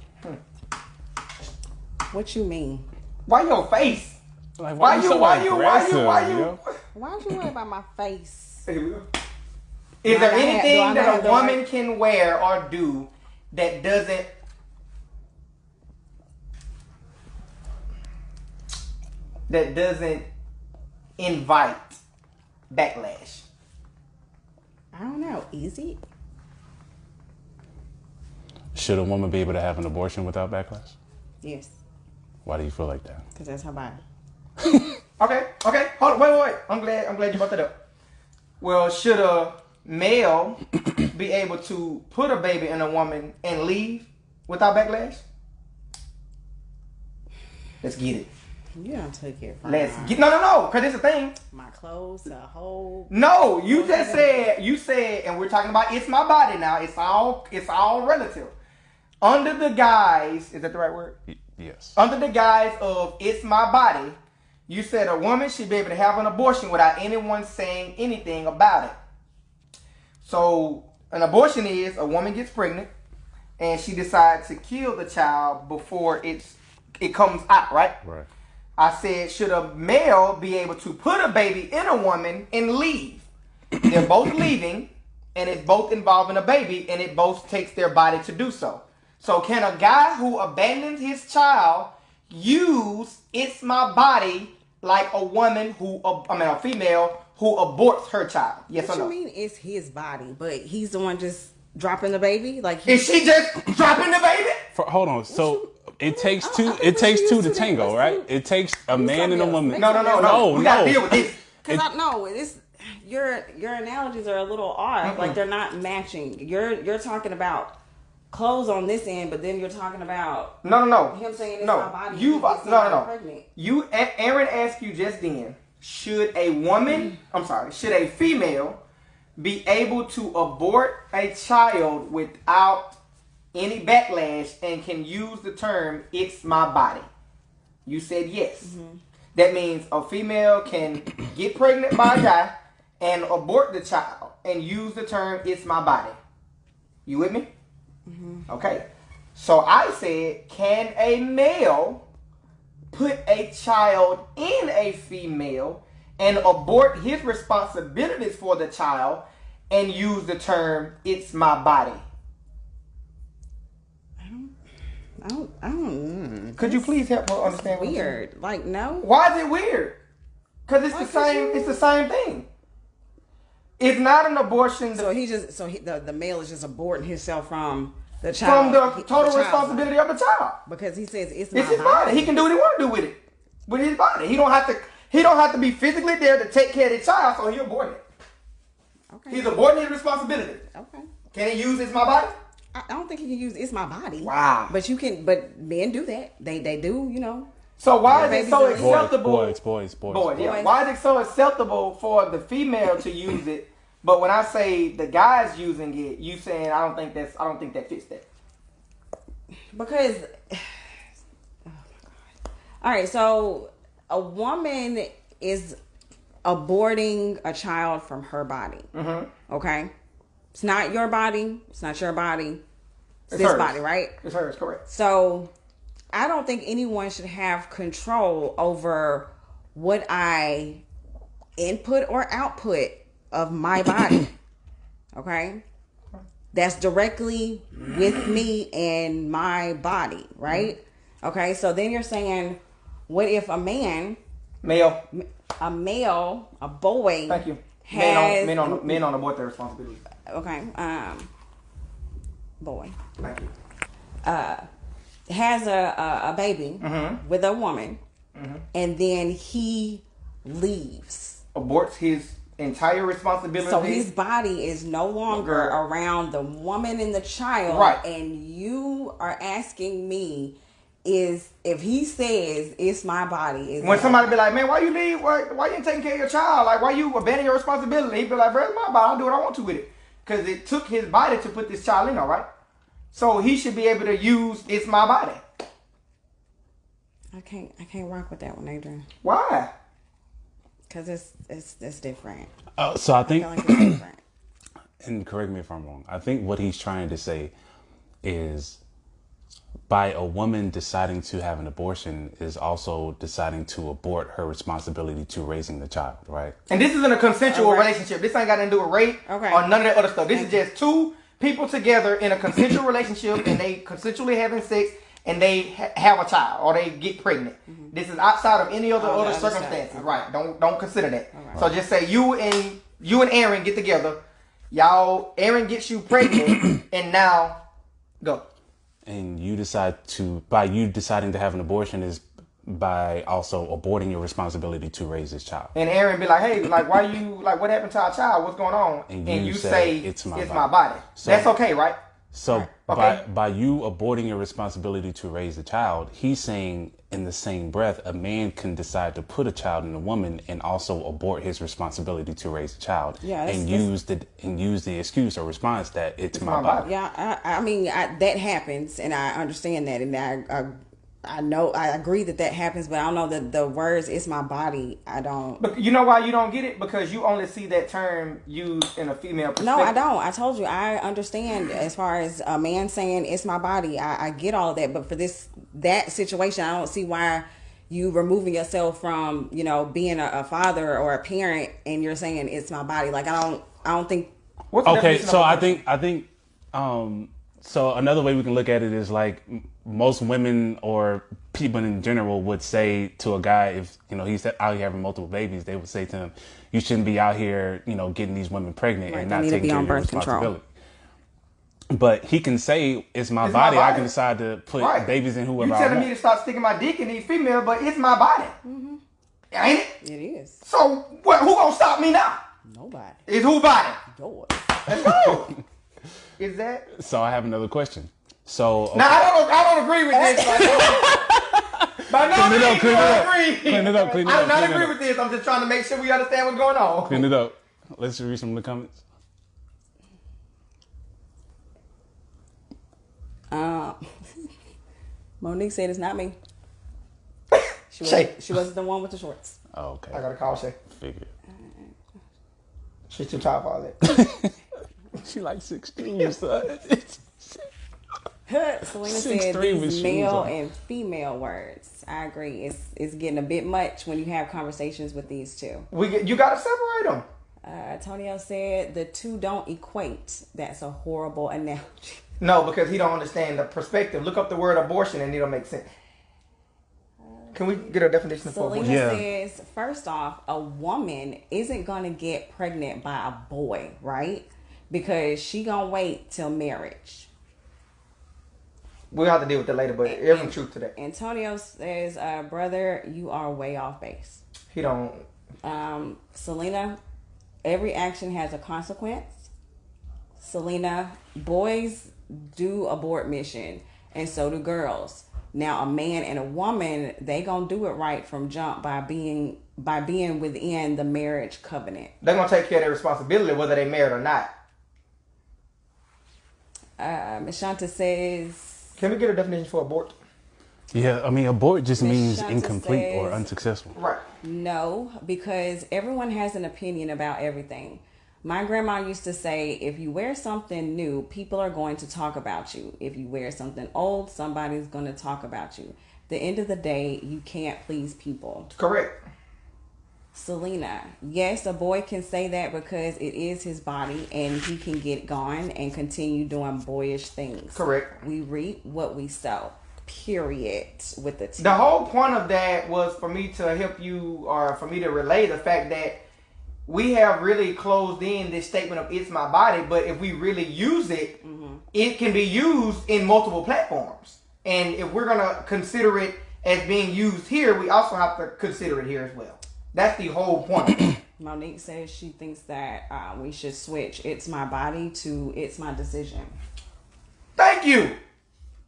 What you mean? Why your face? Like, Why you you? so Why aggressive, you? yo? Why don't you worry about my face? Here we go. Is there Do I anything have that a the woman right- can wear or do that doesn't invite backlash? I don't know. Easy? Should a woman be able to have an abortion without backlash? Yes. Why do you feel like that? Because that's her body. Okay. Hold on. Wait. I'm glad you brought that up. Well, should a male be able to put a baby in a woman and leave without backlash? Let's get it. You don't take it from Let's get no. Cause it's a thing. my clothes, the whole. No, you just said, and we're talking about it's my body now. It's all relative. Under the guise, is that the right word? Yes. Under the guise of it's my body, you said a woman should be able to have an abortion without anyone saying anything about it. So an abortion is a woman gets pregnant and she decides to kill the child before it comes out, right? Right. I said, should a male be able to put a baby in a woman and leave? They're both leaving, and it's both involving a baby, and it both takes their body to do so. So can a guy who abandons his child use it's my body like a woman a female who aborts her child? Yes What or no? you mean it's his body, but he's the one just dropping the baby? Like Is she just dropping the baby? Hold on. So It takes two. It takes two to tango, right? It takes a man and a woman. No. We gotta deal with this. Because I know it's your analogies are a little odd. Like they're not matching. You're talking about clothes on this end, but then you're talking about no. him saying it's my body. Pregnant. Aaron asked you just then. Should a female be able to abort a child without any backlash and can use the term "it's my body"? You said yes. Mm-hmm. That means a female can get pregnant by a guy and abort the child and use the term "it's my body." You with me? Mm-hmm. Okay. So I said, can a male put a child in a female and abort his responsibilities for the child and use the term "it's my body"? I don't. Could you please help her understand? Weird. Like no. Why is it weird? Because it's the same. It's the same thing. It's not an abortion. So the male is just aborting himself from the child. From the total responsibility of the child. Because he says it's his body. He can do what he want to do with it. With his body. He don't have to be physically there to take care of the child, so he abort it. Okay. He's aborting his responsibility. Okay. Can he use "it's my body"? I don't think he can use "it's my body." Wow. But you can. But men do that. They do. You know. So why is it so acceptable? Boys. Yeah. Why is it so acceptable for the female to use it? But when I say the guy's using it, you saying I don't think that fits that. Because, oh my God. All right, so a woman is aborting a child from her body. Mm-hmm. Okay, it's not your body. It's not your body. It's this hers. Body, right? It's hers, correct. So I don't think anyone should have control over what I input or output of my body. Okay? That's directly with me and my body, right? Okay, so then you're saying, what if a man, a boy, thank you, has men on abort their responsibility. Okay, boy, thank you, has a baby with a woman, and then he leaves, aborts his entire responsibility. So his body is no longer around the woman and the child. Right. And you are asking me if he says it's my body. When somebody be like, man, why you leave? Why you ain't taking care of your child? Like, why you abandon your responsibility? He be like, bro, it's my body. I'll do what I want to with it. Because it took his body to put this child in, all right? So he should be able to use "it's my body." I can't rock with that one, Adrian. Why? Because it's different. So I think, like it's different. And correct me if I'm wrong, I think what he's trying to say is by a woman deciding to have an abortion is also deciding to abort her responsibility to raising the child, right? And this isn't a consensual relationship. This ain't got nothing to do with rape or none of that other stuff. This is just two people together in a consensual relationship and they consensually having sex and they have a child or they get pregnant. Mm-hmm. This is outside of any other circumstances, right? Don't consider that. Right. So just say you and Aaron get together. Aaron gets you pregnant, and now go. And you deciding to have an abortion is by also aborting your responsibility to raise this child. And Aaron be like, hey, like why you what happened to our child? What's going on? And you say it's my body. So, that's okay, right? So by you aborting your responsibility to raise the child, he's saying in the same breath, a man can decide to put a child in a woman and also abort his responsibility to raise a child. Yeah, and use the excuse or response that it's my body. Yeah, I mean that happens, and I understand that, and I know I agree that happens, but I don't know that the words "it's my body." I don't. But you know why you don't get it? Because you only see that term used in a female perspective. No, I don't. I told you I understand as far as a man saying "it's my body." I get all of that, but for that situation, I don't see why you removing yourself from being a father or a parent, and you're saying "it's my body." Like I don't think. Okay, so I think. So another way we can look at it is like most women or people in general would say to a guy, if he's out here having multiple babies, they would say to him, you shouldn't be out here getting these women pregnant and not taking care of your responsibility. But he can say it's my It's body. my body. I can decide to put Right. babies in whoever You I telling want. me to start sticking my dick in these female, but it's my body. Mm-hmm. Ain't it? It is. So who gonna stop me now? Nobody. It's who body? Yours. Let's go. Is that? So I have another question. So okay. Now I don't agree with this. By no Clean it up, means clean do it I up. agree. Clean it up, clean it I up, do not clean it agree up. with this. I'm just trying to make sure we understand what's going on. Clean it up. Let's read some of the comments. Monique said it's not me. Shay. She wasn't the one with the shorts. Oh, okay. I gotta call Shay. Figured. She's too tired for all that. She like 16, son. Selena 6'3" said with these shoes male on. and female words. I agree. It's getting a bit much when you have conversations with these two. You gotta separate them. Antonio said the two don't equate. That's a horrible analogy. No, because he don't understand the perspective. Look up the word abortion and it'll make sense. Can we get a definition for Selena abortion? Yeah. says, first off, a woman isn't going to get pregnant by a boy, right? Because she going to wait till marriage. We'll have to deal with that later, but there's some truth to that. Antonio says, brother, you are way off base. He don't. Selena, every action has a consequence. Selena, boys do abort mission, and so do girls. Now, a man and a woman, they gonna do it right from jump by being within the marriage covenant. They're gonna take care of their responsibility whether they married or not. Miss Shanta says, Can we get a definition for abort? Yeah, I mean, abort just Miss means Shanta incomplete or says- unsuccessful. Right. no, because everyone has an opinion about everything. My grandma used to say, if you wear something new, people are going to talk about you. If you wear something old, somebody's going to talk about you. The end of the day, you can't please people. Correct. Selena, yes, a boy can say that because it is his body and he can get gone and continue doing boyish things. Correct. We reap what we sow. Period. With the T. The whole point of that was for me to help you, or for me to relay the fact that we have really closed in this statement of it's my body, but if we really use it, it can be used in multiple platforms. And if we're going to consider it as being used here, we also have to consider it here as well. That's the whole point. Monique says she thinks that we should switch it's my body to it's my decision. Thank you.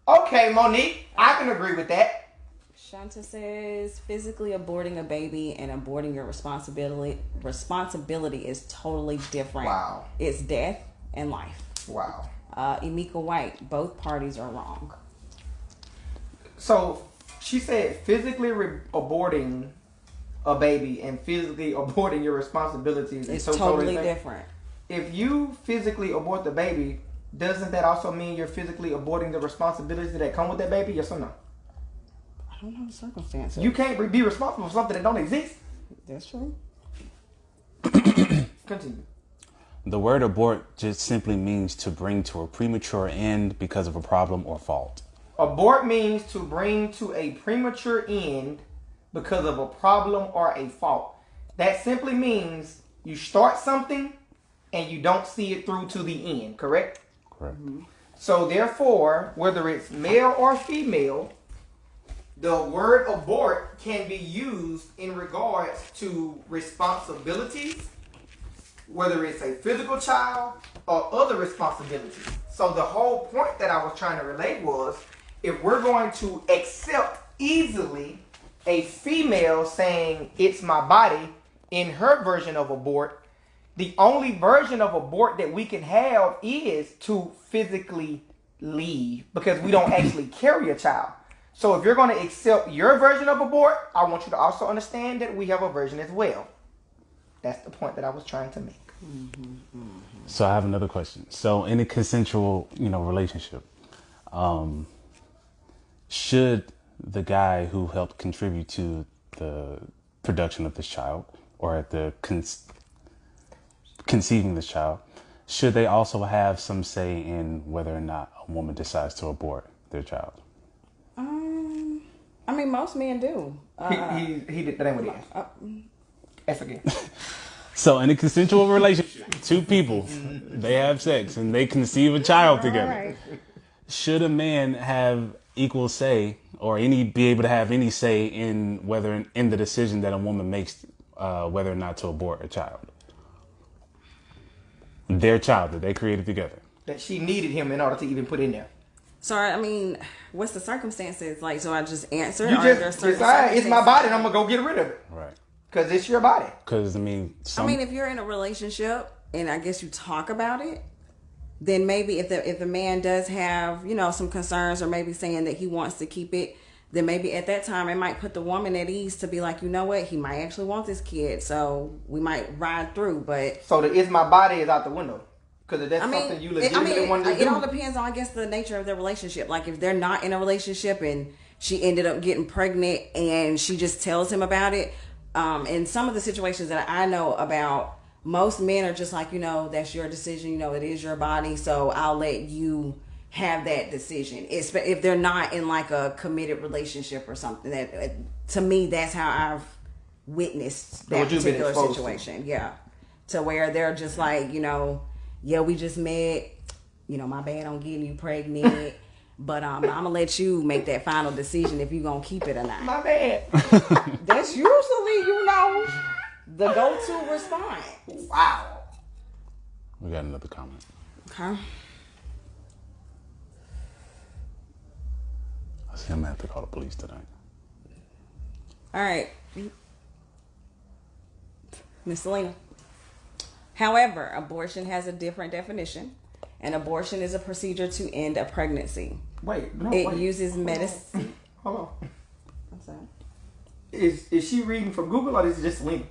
Okay, Monique, I can agree with that. Shanta says physically aborting a baby and aborting your responsibility is totally different. Wow. It's death and life. Wow. Emika White, both parties are wrong. So she said physically aborting a baby and physically aborting your responsibilities It's is so totally different. If you physically abort the baby, doesn't that also mean you're physically aborting the responsibilities that come with that baby? Yes or no? I don't know the circumstances. You can't be responsible for something that don't exist. That's true. Continue. The word abort just simply means to bring to a premature end because of a problem or fault. Abort means to bring to a premature end because of a problem or a fault. That simply means you start something and you don't see it through to the end, correct? Correct. So therefore, whether it's male or female, the word abort can be used in regards to responsibilities, whether it's a physical child or other responsibilities. So the whole point that I was trying to relate was, if we're going to accept easily a female saying it's my body in her version of abort, the only version of abort that we can have is to physically leave, because we don't actually carry a child. So if you're going to accept your version of abort, I want you to also understand that we have a version as well. That's the point that I was trying to make. So I have another question. So in a consensual, relationship, should the guy who helped contribute to the production of this child, or at the conceiving this child, should they also have some say in whether or not a woman decides to abort their child? I mean, most men do. He did. That ain't what he is. Ask again. So in a consensual relationship, two people, they have sex and they conceive a child together. Right. Should a man have equal say or be able to have any say in the decision that a woman makes whether or not to abort a child? Their child that they created together. That she needed him in order to even put in there. So, I mean, what's the circumstances? Like, so I just answer? You just decide, it's my body and I'm going to go get rid of it. Right. Because it's your body. Because, I mean, if you're in a relationship and I guess you talk about it, then maybe if the man does have, some concerns or maybe saying that he wants to keep it, then maybe at that time it might put the woman at ease to be like, you know what, he might actually want this kid, so we might ride through. But so the "it's my body" is out the window because that's something you legitimately want to do. It all depends on, I guess, the nature of the relationship. Like if they're not in a relationship and she ended up getting pregnant and she just tells him about it. In some of the situations that I know about, most men are just like, that's your decision. It is your body, so I'll let you have that decision. If they're not in like a committed relationship or something. That to me, that's how I've witnessed that particular situation. Yeah, to where they're just like, yeah, we just met. My bad on getting you pregnant. But I'm gonna let you make that final decision if you're gonna keep it or not. My bad. That's usually, the go-to response. Wow. We got another comment. Okay. I see I'm gonna have to call the police tonight. All right. Miss Selena. However, abortion has a different definition. An abortion is a procedure to end a pregnancy. Wait. Uses medicine. Hold on. I'm sorry. Is she reading from Google or is it just Selena?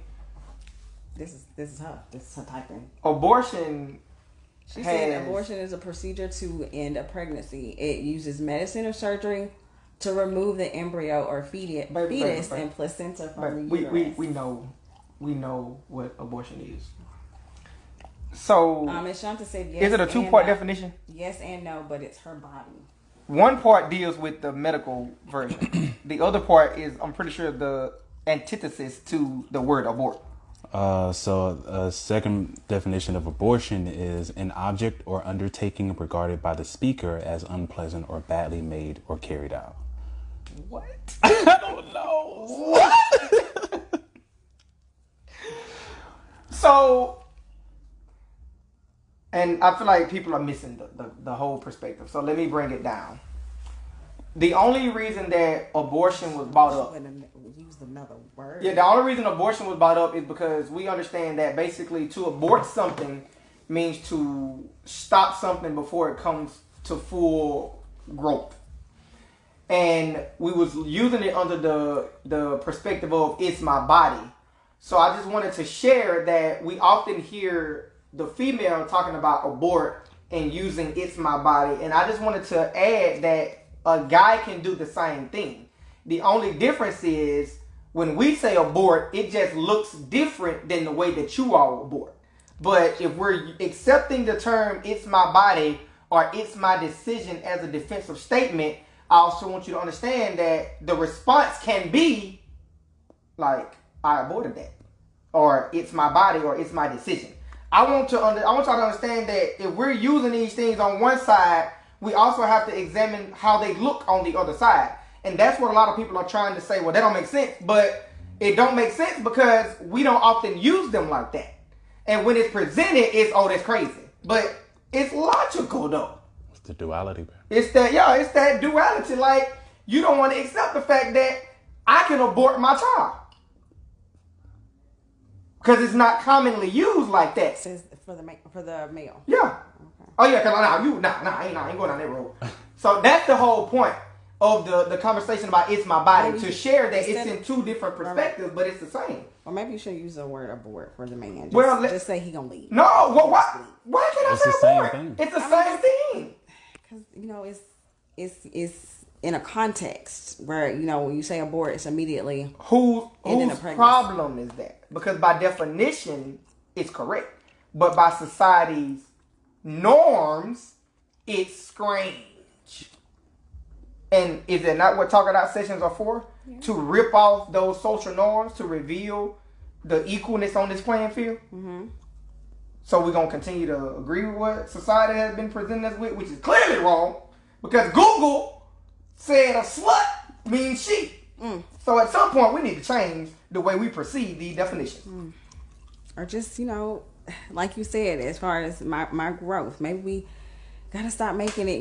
This is her. This is her typing. Abortion. She said abortion is a procedure to end a pregnancy. It uses medicine or surgery to remove the embryo or fetus and placenta from the uterus. We know what abortion is. So, Ms. Shanta said yes. Is it a two-part definition? Yes and no, but it's her body. One part deals with the medical version. The other part is, I'm pretty sure, the antithesis to the word abort. So a second definition of abortion is an object or undertaking regarded by the speaker as unpleasant or badly made or carried out. What? I don't know. What? So, and I feel like people are missing the whole perspective. So let me bring it down. The only reason that abortion was brought up. Use another word. Yeah, the only reason abortion was brought up is because we understand that basically to abort something means to stop something before it comes to full growth. And we was using it under the perspective of it's my body. So I just wanted to share that we often hear the female talking about abort and using it's my body. And I just wanted to add that a guy can do the same thing. The only difference is when we say abort, it just looks different than the way that you all abort. But if we're accepting the term it's my body or it's my decision as a defensive statement, I also want you to understand that the response can be like, I aborted that, or it's my body, or it's my decision. I want y'all to understand that if we're using these things on one side, we also have to examine how they look on the other side. And that's what a lot of people are trying to say, well, that don't make sense. But it don't make sense because we don't often use them like that. And when it's presented, it's, oh, that's crazy. But it's logical, though. It's the duality, man. It's that duality. Like, you don't want to accept the fact that I can abort my child. Because it's not commonly used like that. It says for the male. Yeah. Okay. Oh, yeah, because I ain't going down that road. So that's the whole point of the conversation about it's my body, to share that it's in two different perspectives, but it's the same. Or maybe you should use the word abort for the man. Just say he gonna leave. No, why can't I say abort? It's the same thing. Because it's in a context where when you say abort, it's immediately whose problem is that? Because by definition, it's correct, but by society's norms, it's strange. And is it not what talking out sessions are for? Yeah. To rip off those social norms, to reveal the equalness on this playing field. Mm-hmm. So we're going to continue to agree with what society has been presenting us with, which is clearly wrong, because Google said a slut means she. So at some point, we need to change the way we perceive these definitions. Or just, like you said, as far as my growth, maybe we got to stop making it,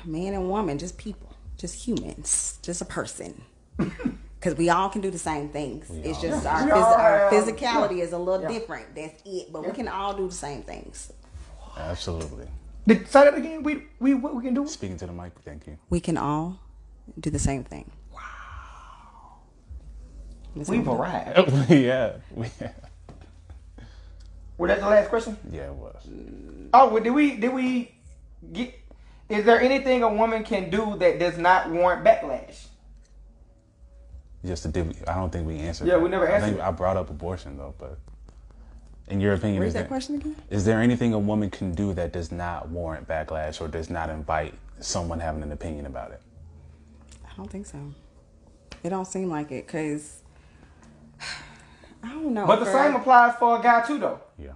man and woman, just people, just humans, just a person. Because we all can do the same things. It's just our physicality is a little different. That's it. But we can all do the same things. Absolutely. Say that again. We can do? Speaking to the mic, thank you. We can all do the same thing. Wow. We've arrived. Yeah. Was that the last question? Yeah, it was. Oh, well, did we get? Is there anything a woman can do that does not warrant backlash? I don't think we answered. Yeah, we never answered. I think I brought up abortion though, but in your opinion, Where's that question again? Is there anything a woman can do that does not warrant backlash or does not invite someone having an opinion about it? I don't think so. It don't seem like it, because I don't know. But the same applies for a guy too, though. Yeah.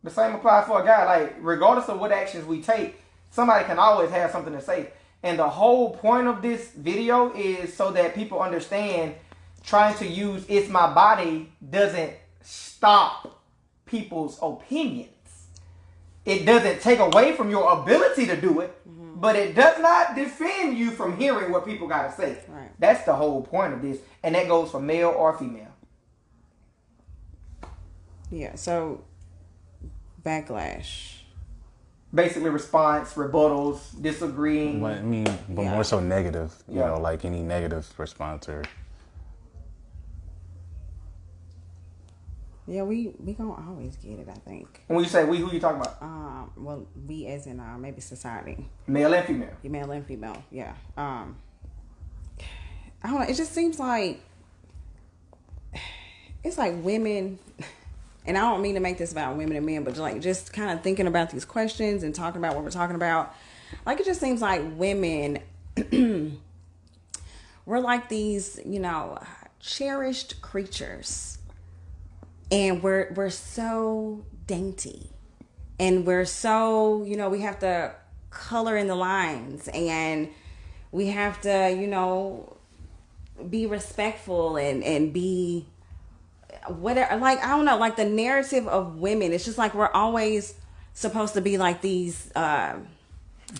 The same applies for a guy. Like, regardless of what actions we take, somebody can always have something to say. And the whole point of this video is so that people understand trying to use "it's my body" doesn't stop people's opinions. It doesn't take away from your ability to do it, but it does not defend you from hearing what people got to say. Right. That's the whole point of this. And that goes for male or female. Yeah, so backlash. Basically response, rebuttals, disagreeing. But more so negative, you know, like any negative response or... Yeah, we gonna always get it, I think. And when you say we, who you talking about? Well, we as in maybe society. Male and female. Male and female, yeah. I don't know, it just seems like it's like women, and I don't mean to make this about women and men, but just kind of thinking about these questions and talking about what we're talking about. Like, it just seems like women, we're like these, cherished creatures. And we're so dainty. And we're so, we have to color in the lines. And we have to, be respectful and be whatever. Like, I don't know, like the narrative of women, it's just like we're always supposed to be like these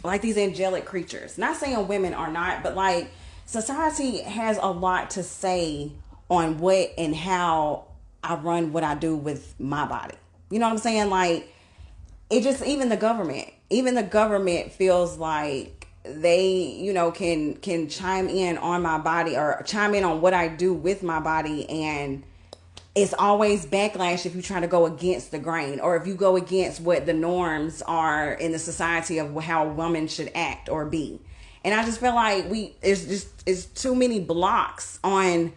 angelic creatures. Not saying women are not, but like society has a lot to say on what and how I run what I do with my body. You know what I'm saying? Like, it just, even the government feels like they, can chime in on my body or chime in on what I do with my body. And it's always backlash if you try to go against the grain or if you go against what the norms are in the society of how a woman should act or be. And I just feel like it's too many blocks on,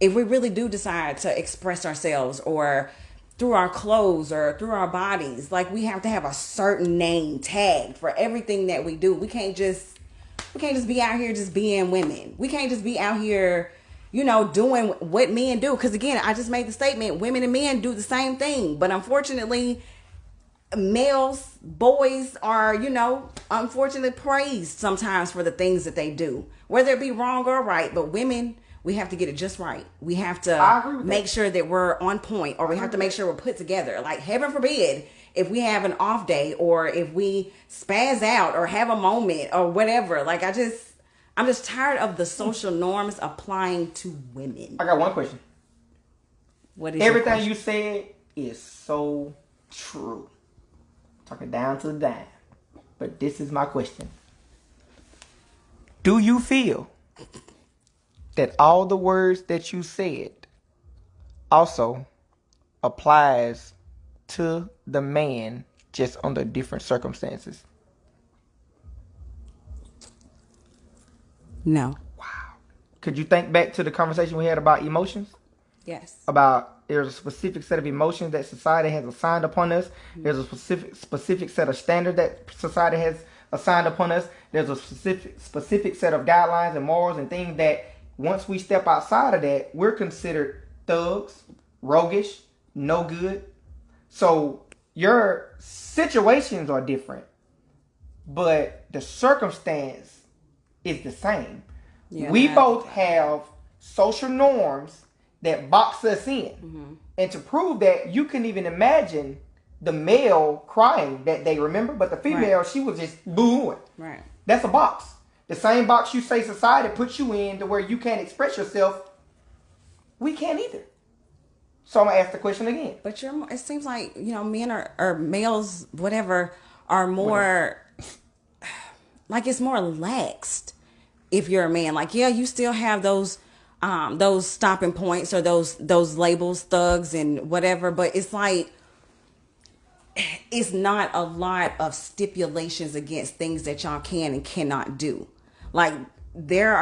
if we really do decide to express ourselves or through our clothes or through our bodies, like, we have to have a certain name tag for everything that we do. We can't just be out here just being women. We can't just be out here, doing what men do. Because again, I just made the statement, women and men do the same thing. But unfortunately, boys are, unfortunately praised sometimes for the things that they do, whether it be wrong or right. But women, we have to get it just right. We have to make sure that we're on point, or we have to make sure we're put together. Like, heaven forbid if we have an off day or if we spaz out or have a moment or whatever. Like, I'm just tired of the social norms applying to women. I got one question. What is everything you said is so true. Talking down to the dime. But this is my question. Do you feel that all the words that you said also applies to the man, just under different circumstances? No. Wow. Could you think back to the conversation we had about emotions? Yes. About there's a specific set of emotions that society has assigned upon us. There's a specific set of standards that society has assigned upon us. There's a specific set of guidelines and morals and things that once we step outside of that, we're considered thugs, roguish, no good. So your situations are different, but the circumstance is the same. Yeah, We both have social norms that box us in. Mm-hmm. And to prove that, you can even imagine the male crying that day, remember? But the female, Right. she was just booing. Right. That's a box. The same box you say society puts you in to where you can't express yourself, we can't either. So I'm going to ask the question again. But it seems like, men or males, whatever, are more, like it's more laxed if you're a man. Like, yeah, you still have those stopping points or those labels, thugs and whatever, but it's like, it's not a lot of stipulations against things that y'all can and cannot do. Like, there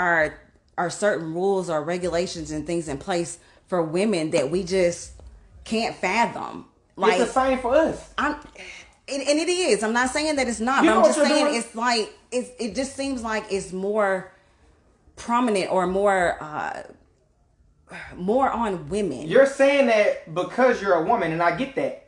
are certain rules or regulations and things in place for women that we just can't fathom. Like, it's the same for us. And it is. I'm not saying that it's not, but I'm just saying it's like it just seems like it's more prominent or more on women. You're saying that because you're a woman, and I get that.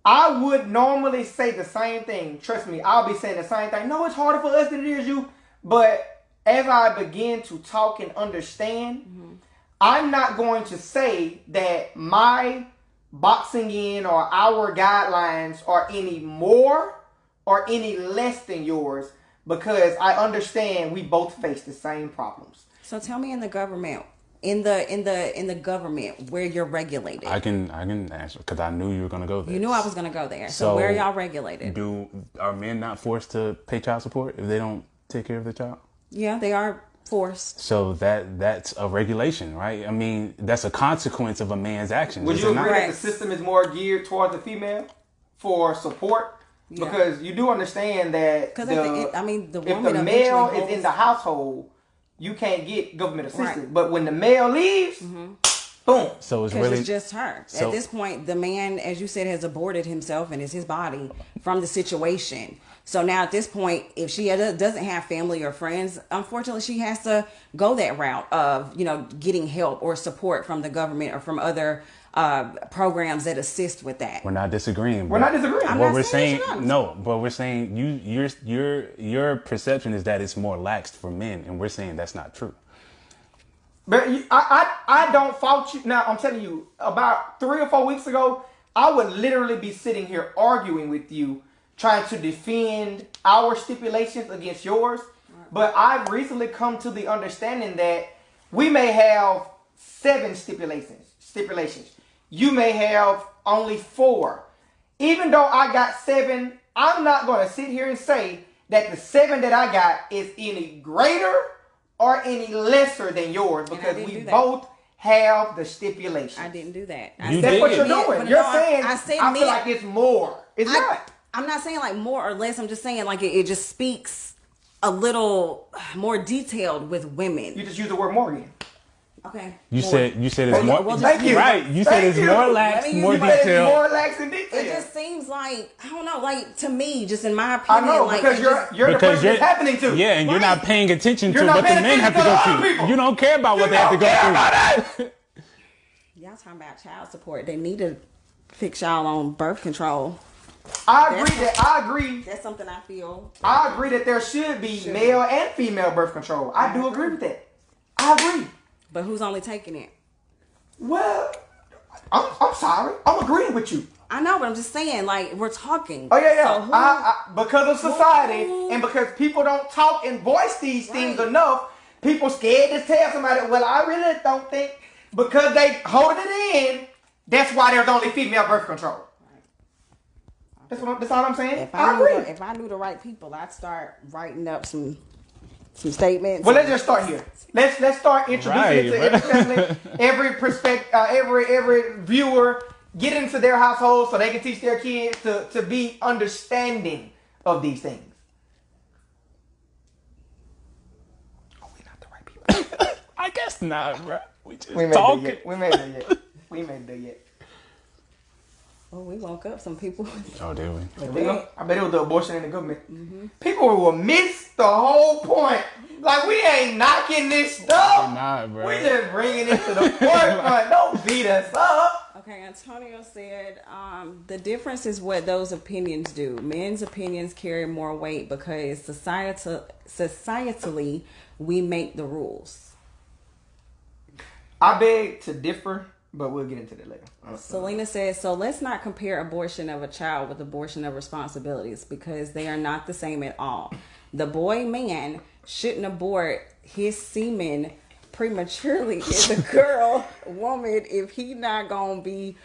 I would normally say the same thing. Trust me, I'll be saying the same thing. No, it's harder for us than it is you. But as I begin to talk and understand, I'm not going to say that my boxing in or our guidelines are any more or any less than yours, because I understand we both face the same problems. So tell me, in the government, in the government where you're regulated. I can answer because I knew you were gonna go there. You knew I was gonna go there. So where are y'all regulated? Are men not forced to pay child support if they don't take care of the child? Yeah, they are forced. So that's a regulation, right? I mean, that's a consequence of a man's actions. Would you agree that Right. the system is more geared towards the female for support? Yeah. Because you do understand that Because the woman if the eventually male holds- is in the household, you can't get government assistance. Right. But when the male leaves, boom. So it's Because really it's just her. So- At this point, the man, as you said, has aborted himself and it's his body from the situation. So now at this point, if she doesn't have family or friends, unfortunately, she has to go that route of, getting help or support from the government or from other programs that assist with that. We're not disagreeing. We're not disagreeing. I'm What not we're saying saying, that you're no, but we're saying your perception is that it's more laxed for men, and we're saying that's not true. But I don't fault you. Now, I'm telling you, about 3 or 4 weeks ago, I would literally be sitting here arguing with you, trying to defend our stipulations against yours. But I've recently come to the understanding that we may have 7 stipulations. You may have only 4. Even though I got 7, I'm not going to sit here and say that the 7 that I got is any greater or any lesser than yours, because we both have the stipulations. I didn't do that. That's what you're doing. You're saying, I feel like it's more. It's not. I'm not saying like more or less. I'm just saying like it just speaks a little more detailed with women. You just use the word more again. Okay. You said it's more. Thank you. Right. You said it's more lax, more detailed. More lax and detailed. It just seems like, I don't know, like to me, just in my opinion. I know, like, because you're the person it's happening to. Yeah, and you're not paying attention to You're not what the paying men have to attention to go other through. people. You don't care about what they have to go through. Y'all talking about child support. They need to fix y'all on birth control. I agree. That's something I feel. I agree that there should be male and female birth control. I do agree with that. I agree. But who's only taking it? Well, I'm sorry. I'm agreeing with you. I know, but I'm just saying, like, we're talking. Oh, yeah. So who- Because of society and because people don't talk and voice these things enough, people scared to tell somebody, well, I really don't think, because they hold it in, that's why there's only female birth control. That's all I'm saying. I agree. If I knew the right people, I'd start writing up some statements. Well, let's just start here. Let's start introducing it to every family, every perspective, every viewer. Get into their household so they can teach their kids to be understanding of these things. Oh, we're not the right people. I guess not, bro. We just We made talking. it yet. We made it yet. Oh, we woke up some people. Oh, did we? I bet it was the abortion in the government. People will miss the whole point. Like, we ain't knocking this stuff. We're not, bro. We just bringing it to the forefront. Don't beat us up. Okay, Antonio said the difference is what those opinions do. Men's opinions carry more weight because societally we make the rules. I beg to differ, but we'll get into that later. Selena says, so let's not compare abortion of a child with abortion of responsibilities because they are not the same at all. The boy man shouldn't abort his semen prematurely, and the girl woman if he not gonna be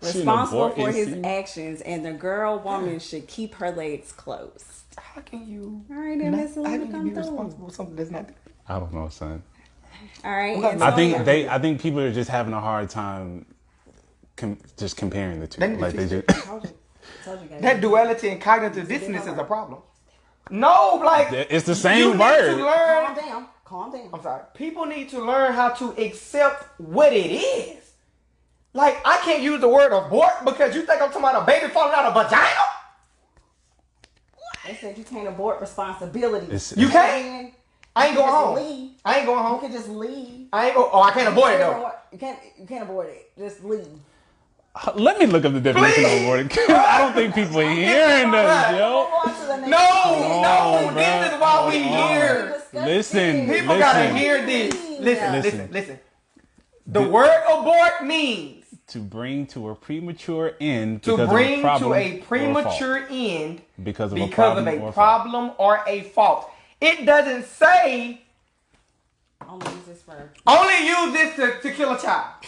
responsible for his actions, and the girl woman should keep her legs closed. How can you? All right, then Miss Selena, be responsible for something that's not? I don't know, son. All right, I think people are just having a hard time just comparing the two. Like they just. That duality and cognitive dissonance is a problem. No, like it's the same word. Calm down. I'm sorry. People need to learn how to accept what it is. Like, I can't use the word abort because you think I'm talking about a baby falling out of a vagina? They said you can't abort responsibilities. You can't? I ain't going home. Leave. I ain't going home. You can just leave. I ain't go. Oh, I can't abort it though. You can't abort it. Just leave. Let me look up the definition of abortion. I don't think people are hearing us, yo. No, this is why we here. Listen, People gotta hear this. Listen. The word abort means to bring to a premature end. To bring to a premature end because of a problem or a fault. It doesn't say only use this to kill a child.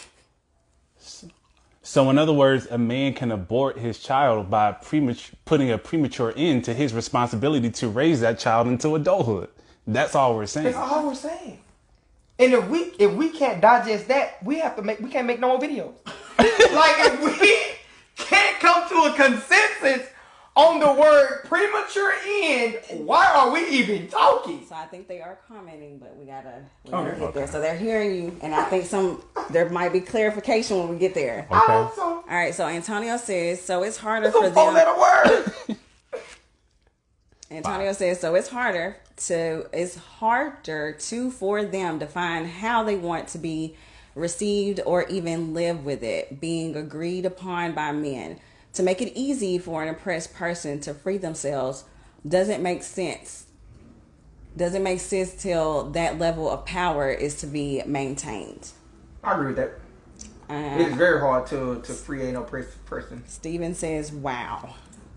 So in other words, a man can abort his child by putting a premature end to his responsibility to raise that child into adulthood. That's all we're saying. That's all we're saying. And if we can't digest that, we can't make no more videos. Like, if we can't come to a consensus on the word premature end, why are we even talking? So I think they are commenting, but we gotta get there. So they're hearing you, and I think there might be clarification when we get there. Okay. I hope so. All right. So Antonio says, so it's harder It's for a four-letter word. Antonio says, so it's harder for them to find how they want to be received or even live with it being agreed upon by men. To make it easy for an oppressed person to free themselves doesn't make sense. Doesn't make sense till that level of power is to be maintained. I agree with that. It's very hard to free an oppressed person. Steven says, wow.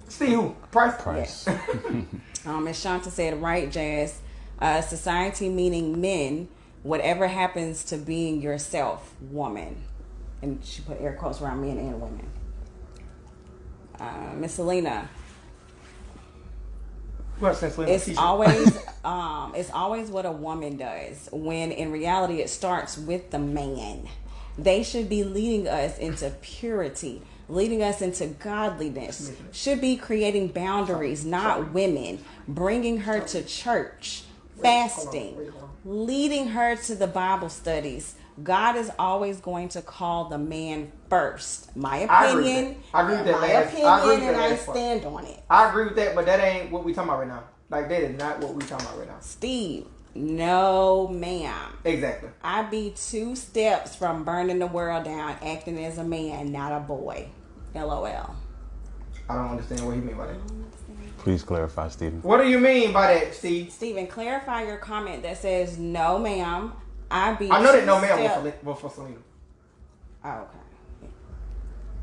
See who? Price. Miss Shanta said, right, Jazz. Society meaning men, whatever happens to being yourself, woman. And she put air quotes around men and women. Miss Selena. It's always what a woman does, when in reality it starts with the man. They should be leading us into purity, leading us into godliness, should be creating boundaries, not women, bringing her to church, fasting, leading her to the Bible studies. God is always going to call the man first. My opinion. I agree with that. And I stand on it. I agree with that, but that ain't what we talking about right now. Like, that is not what we talking about right now. Steve, no, ma'am. Exactly. I be 2 steps from burning the world down, acting as a man, not a boy. LOL. I don't understand what he mean by that. Please clarify, Stephen. What do you mean by that, Steve? Stephen, clarify your comment that says, no, ma'am. I know that no ma'am was for Selena. Oh, okay.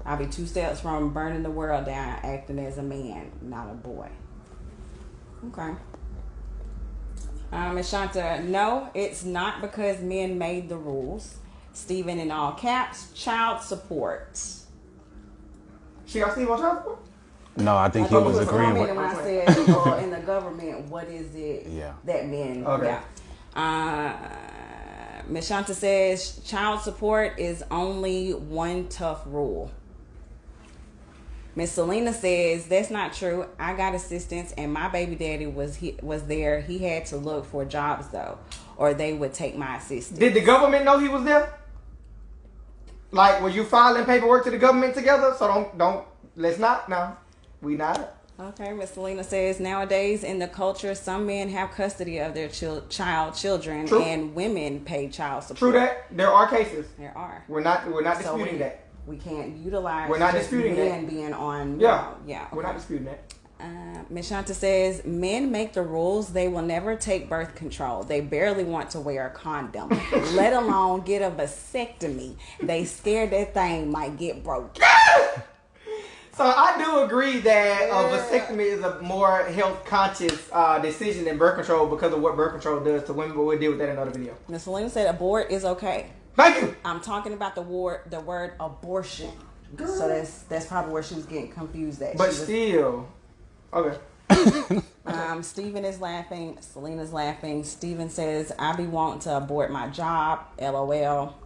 I'll be 2 steps from burning the world down, acting as a man, not a boy. Okay. Ms. Shanta, no, it's not because men made the rules. Stephen, in all caps, child support. She got Steve on child support? No, I think he was agreeing with. When I said people in the government, what is it that men? Okay. Ms. Shanta says child support is only one tough rule. Miss Selena says that's not true. I got assistance, and my baby daddy was there. He had to look for jobs though, or they would take my assistance. Did the government know he was there? Like, were you filing paperwork to the government together? So Let's not now. We not. Okay, Miss Selena says nowadays in the culture, some men have custody of their children, True. and women pay child support. True that. There are cases. There are. We're not So disputing that. We can't utilize. We're not just disputing men that. being on. Yeah. Yeah. We're not disputing that. Ms. Shanta says men make the rules. They will never take birth control. They barely want to wear a condom, let alone get a vasectomy. They scared that thing might get broke. So I do agree that a vasectomy is a more health conscious decision than birth control because of what birth control does to women. But we'll deal with that in another video. Ms. Selena said abort is okay. Thank you. I'm talking about the word abortion. So that's probably where she was getting confused at. But still, okay. Steven is laughing. Selena's laughing. Steven says, I be wanting to abort my job. LOL.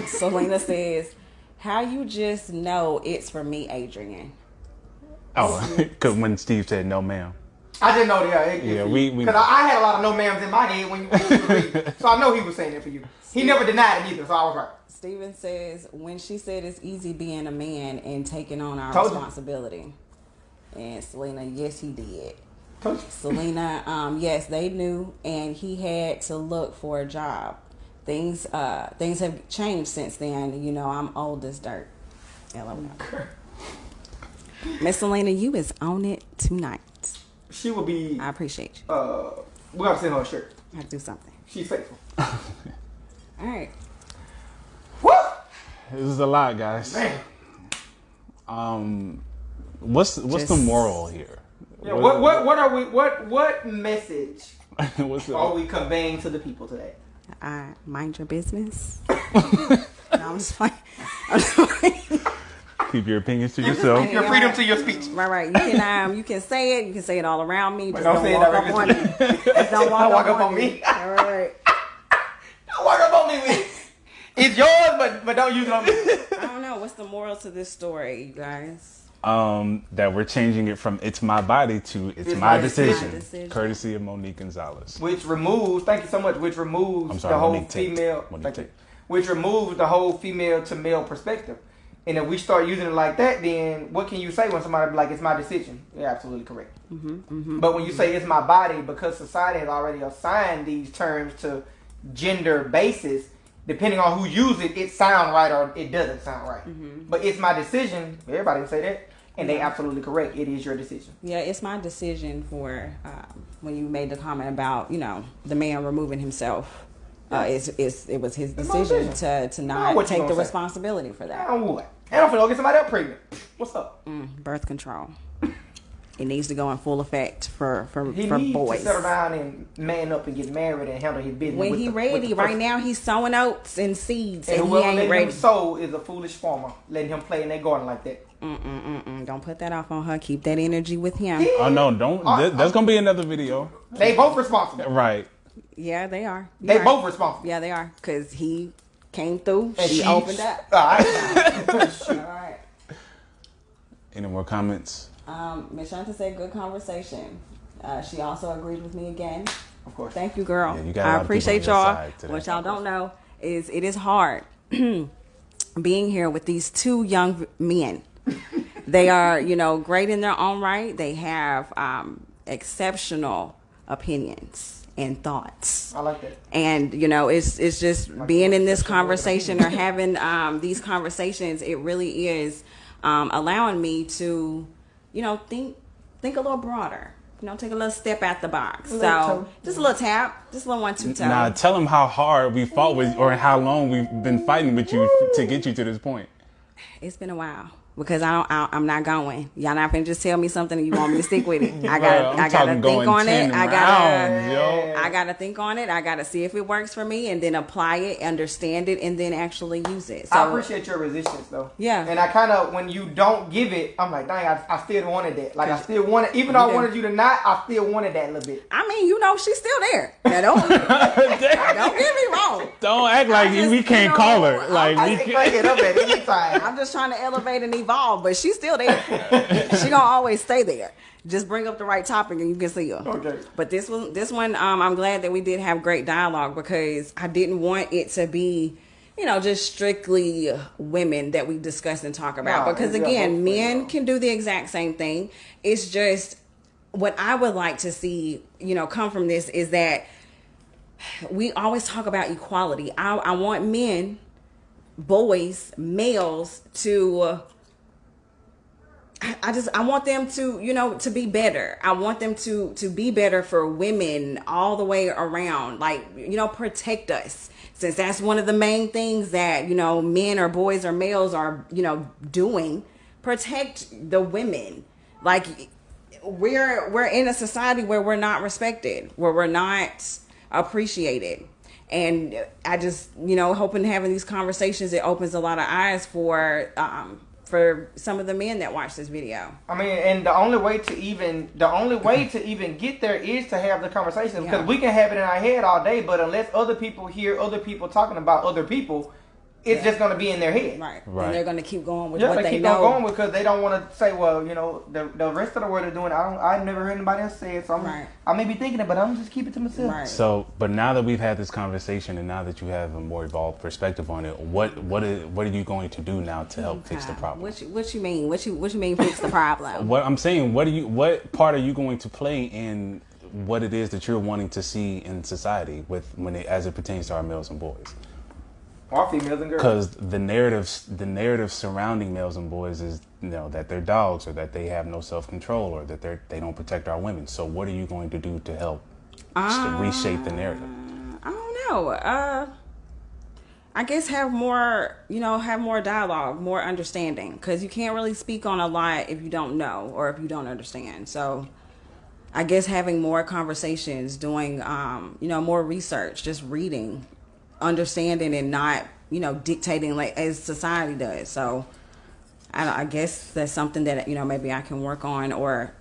Selena says, how you just know it's for me, Adrian? Oh, because when Steve said no, ma'am. I didn't know that. We because I had a lot of no ma'ams in my head when you were reading. So I know he was saying it for you. He never denied it either, so I was right. Steven says, when she said it's easy being a man and taking on our Told you. responsibility. And Selena, yes, he did. Told you. Selena, yes, they knew, and he had to look for a job. Things have changed since then. You know, I'm old as dirt. LOL. Miss Selena, you is on it tonight. She will be. I appreciate you. We gotta send her a shirt. I have to do something. She's faithful. All right. Woo! This is a lot, guys. Man. What's the moral here? Yeah, what are we? What message What's are we conveying to the people today? Mind your business. No, I'm just playing. I'm just playing. Keep your opinions to yourself. Your freedom to your speech. Right. You can say it. You can say it all around me. Just don't don't say it walk up directly on to me. me. Just don't walk up on me. me. All right. Don't walk up on me with it. It's yours, but don't use it on me. I don't know. What's the moral to this story, you guys? That we're changing it from "it's my body" to "it's my decision," courtesy of Monique Gonzalez. Which removes, thank you so much. Which removes the whole female. Which removes the whole female to male perspective. And if we start using it like that, then what can you say when somebody be like, "It's my decision"? You're absolutely correct. But when you say "it's my body," because society has already assigned these terms to gender basis, depending on who uses it, it sounds right or it doesn't sound right. But it's my decision. Everybody can say that. And they absolutely correct. It is your decision. Yeah, it's my decision for when you made the comment about, you know, the man removing himself. It was his decision to not take the responsibility for that. And what? And I'm finna go get somebody else pregnant. What's up? Birth control. It needs to go in full effect for He for needs boys. to settle down and man up and get married and handle his business. When he ready, right now he's sowing oats and seeds, and he whoever ain't letting ready. him sow is a foolish farmer, letting him play in their garden like that. Don't put that off on her. Keep that energy with him. Oh no, don't. That's gonna be another video. They both responsible. Right. Yeah, they are. They both responsible. Yeah, they are. Because he came through. And she opened up. All right. All right. Any more comments? Ms. Shanta said, good conversation. She also agreed with me again. Of course. Thank you, girl. Yeah, you got a lot I of people appreciate on your y'all. side today. What y'all don't know is it is hard being here with these two young men. They are, great in their own right. They have exceptional opinions and thoughts. I like that. And, it's just being in this conversation or having these conversations, it really is allowing me to, think a little broader. Take a little step out the box. So just a little tap, just a little 1-2 toe. Nah, tell them how hard we fought with, or how long we've been fighting with you to get you to this point. It's been a while. Because I'm not going. Y'all not finna just tell me something and you want me to stick with it. I gotta think on it. I gotta think on it. I gotta see if it works for me and then apply it, understand it, and then actually use it. So, I appreciate your resistance though. Yeah. And I kind of, when you don't give it, I'm like, dang, I still wanted that. Like I still wanted, even though I wanted you to not, I still wanted that a little bit. I mean, she's still there. Now don't get me wrong. Don't act like we can't call her. Like I can crank it up at any time. I'm just trying to elevate and evolve, but she's still there. She gonna always stay there. Just bring up the right topic and you can see her. Okay. But this one, I'm glad that we did have great dialogue because I didn't want it to be just strictly women that we discuss and talk about. No, Because it's got again, both men ways. can do the exact same thing. It's just what I would like to see, come from this is that we always talk about equality. I want men, boys, males to I want them to, to be better. I want them to be better for women all the way around. Like, protect us. Since that's one of the main things that, men or boys or males are, doing. Protect the women. Like, we're in a society where we're not respected, where we're not appreciated. And I just, hoping having these conversations, it opens a lot of eyes for some of the men that watch this video. I mean, and the only way to even get there is to have the conversation, because we can have it in our head all day, but unless other people hear other people talking about other people, it's just going to be in their head. Right. And they're going to keep going with what they they keep know. on going because they don't want to say, well, the rest of the world are doing it. I've never heard anybody else say it, so I may be thinking it, but I'm just keep it to myself. Right. So, but now that we've had this conversation and now that you have a more evolved perspective on it, what are you going to do now to help fix the problem? What you mean? What you mean fix the problem? What I'm saying, what part are you going to play in what it is that you're wanting to see in society as it pertains to our males and boys? Or females and girls. Because the narrative surrounding males and boys is, that they're dogs, or that they have no self-control, or that they don't protect our women. So what are you going to do to help reshape the narrative? I don't know. I guess have more dialogue, more understanding, because you can't really speak on a lot if you don't know or if you don't understand. So I guess having more conversations, doing more research, just reading, understanding, and not dictating like as society does. So I guess that's something that maybe I can work on or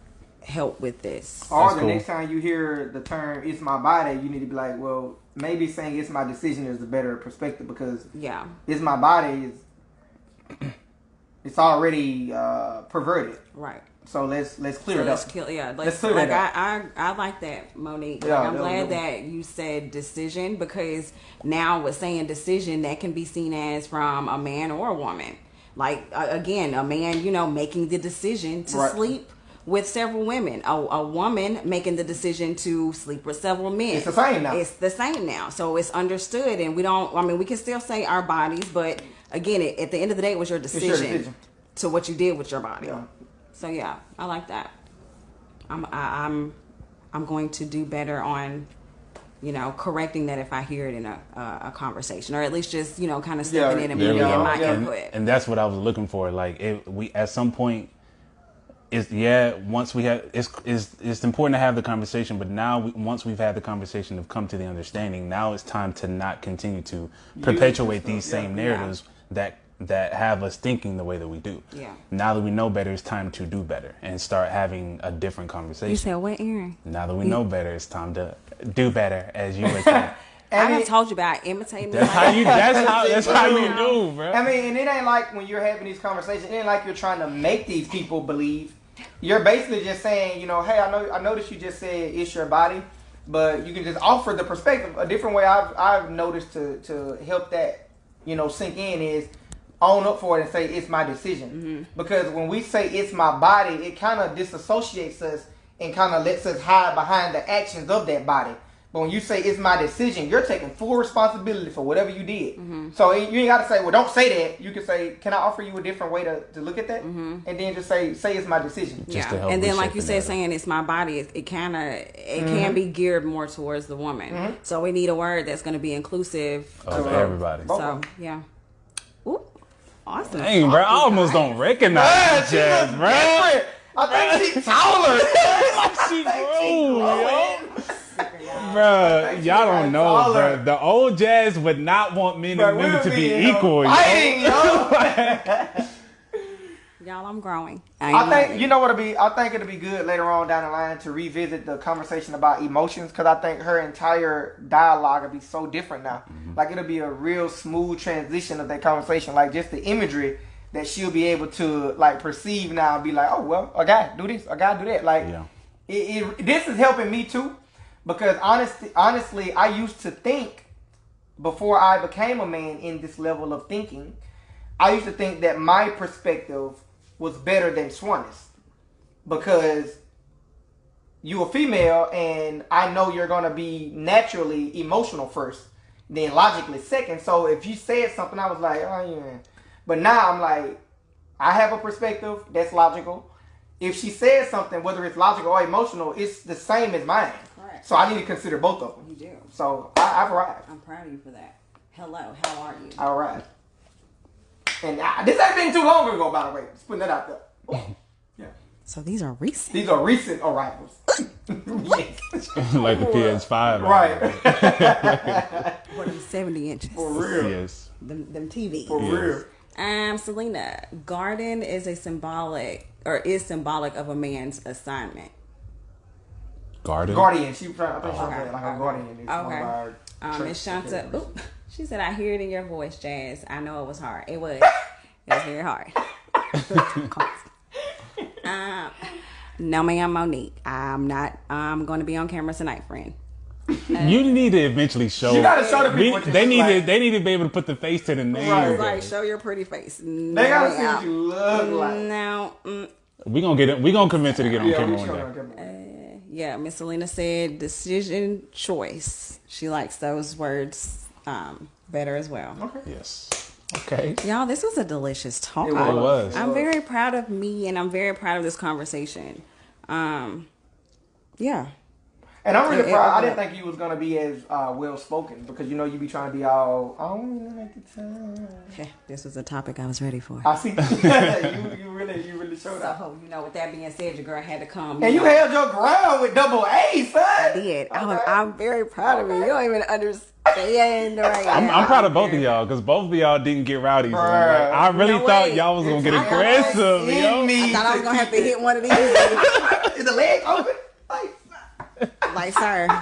help with this. Or That's the cool. next time you hear the term "it's my body," you need to be like, well, maybe saying "it's my decision" is a better perspective, because "it's my body" it's already perverted. Right. So let's clear it up. Let's clear it up. I like that, Monique. Yeah, I'm glad that you said decision, because now with saying decision, that can be seen as from a man or a woman. Like, again, a man, making the decision to sleep with several women. A woman making the decision to sleep with several men. It's the same now. It's the same now. So it's understood, and we can still say our bodies, but again, at the end of the day, it was your decision to what you did with your body. Yeah. So yeah, I like that. I'm going to do better on, correcting that if I hear it in a conversation, or at least just kind of stepping in and putting in my input. And that's what I was looking for. Like we at some point, once we have it's important to have the conversation, but now once we've had the conversation, have come to the understanding. Now it's time to not continue to perpetuate these same narratives that have us thinking the way that we do. Yeah. Now that we know better, it's time to do better and start having a different conversation. You said what, Aaron? Now that we know better, it's time to do better, as you would say. I done told you about imitating me. That's how you do, bro. I mean, and it ain't like when you're having these conversations, it ain't like you're trying to make these people believe. You're basically just saying, hey, I noticed you just said it's your body, but you can just offer the perspective. A different way I've noticed to help that, sink in is own up for it and say it's my decision. Mm-hmm. Because when we say it's my body, it kind of disassociates us and kind of lets us hide behind the actions of that body. But when you say it's my decision, you're taking full responsibility for whatever you did. Mm-hmm. So you ain't got to say, well, don't say that. You can say, can I offer you a different way to look at that? Mm-hmm. And then just say it's my decision. Just to help and then like you said, saying it's my body, it kind of can be geared more towards the woman. Mm-hmm. So we need a word that's going to be inclusive of everybody. So yeah. Ooh, awesome. Dang, bro, I almost don't recognize Jazz, bro. I think she's taller. She grew, yo. Bro, y'all don't know, bro. The old Jazz would not want men and women to be equal. Y'all, I'm growing. I think I think it'll be good later on down the line to revisit the conversation about emotions, because I think her entire dialogue will be so different now. Mm-hmm. Like, it'll be a real smooth transition of that conversation. Like, just the imagery that she'll be able to like perceive now and be like, oh well, a guy do this, a guy do that. Like, this is helping me too, because honestly, I used to think before I became a man in this level of thinking, I used to think that my perspective was better than Swan's because you a female and I know you're gonna be naturally emotional first, then logically second. So if you said something, I was like, oh yeah. But now I'm like, I have a perspective that's logical. If she says something, whether it's logical or emotional, it's the same as mine. Correct. So I need to consider both of them. You do. So I've arrived. I'm proud of you for that. Hello, how are you? I arrived. And this ain't been too long ago, by the way. Just putting that out there. Oh, yeah. So these are recent. These are recent arrivals. Yes. Like the PS5. Right. What are 70 inches? For real. Yes. Them TVs. For real. Selena, garden is symbolic of a man's assignment. Garden? Guardian. She was trying, I think she said like a guardian. It's one of Okay. our Miss Shanta, oop, she said, I hear it in your voice, Jazz. I know it was hard. It was. It was very hard. No, ma'am, Monique. I'm going to be on camera tonight, friend. You need to eventually show. You gotta show the people what you they look need like. to. They need to be able to put the face to the name. Right. Like, show your pretty face. They gotta see what you look like. No. We gonna get it. We gonna convince her to get on Yeah, camera we one show day. her on camera. Yeah, Miss Selena said decision choice. She likes those words better as well. Okay. Yes. Okay. Y'all, this was a delicious talk. It was. I'm very proud of me, and I'm very proud of this conversation. Yeah. And I'm really It proud. I opened didn't think you was gonna be as well spoken because you know you be trying to be all. I don't like the time. Okay, this was a topic I was ready for. I see. you really showed up. So, you know, with that being said, your girl had to come. And you held your ground with double A, son. I did. Okay. I'm very proud of you. You don't even understand right now. I'm proud of both of y'all because both of y'all didn't get rowdy. So Bruh. I really No thought way. y'all was gonna get It's aggressive, in yo. me I thought I was gonna have to hit one of these. Is the leg open? Like, sir. Like,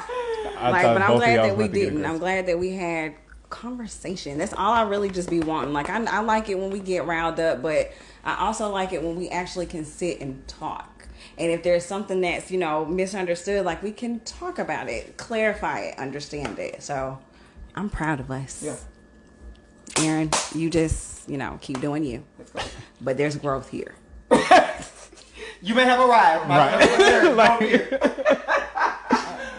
thought but I'm both of glad y'all that was we about to get didn't. I'm aggressive. glad that we had conversation. That's all I really just be wanting. Like, I like it when we get riled up, but I also like it when we actually can sit and talk. And if there's something that's, you know, misunderstood, like, we can talk about it, clarify it, understand it. So I'm proud of us. Yeah. Aaron, you just, you know, keep doing you. Let's go. But there's growth here. You may have arrived.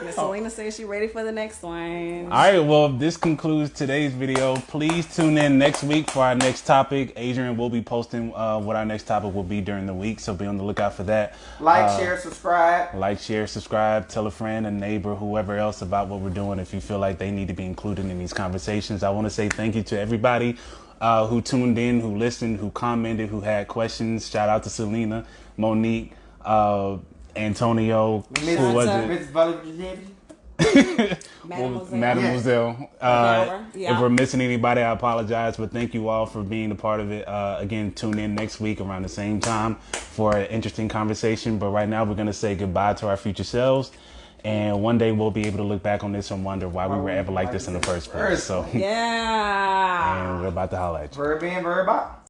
Miss Selena says she's ready for the next one. All right, well, this concludes today's video. Please tune in next week for our next topic. Adrian will be posting what our next topic will be during the week, so be on the lookout for that. Like, share, subscribe. Like, share, subscribe, tell a friend, a neighbor, whoever else about what we're doing if you feel like they need to be included in these conversations. I want to say thank you to everybody who tuned in, who listened, who commented, who had questions. Shout out to Selena, Monique, Antonio, who was it? Miss Valerie. Mademoiselle. If we're missing anybody, I apologize, but thank you all for being a part of it. Again, tune in next week around the same time for an interesting conversation. But right now, we're going to say goodbye to our future selves. And one day we'll be able to look back on this and wonder why we were ever like this in the first place. So, Yeah. and we're about to holler at you. Verb in, verb out.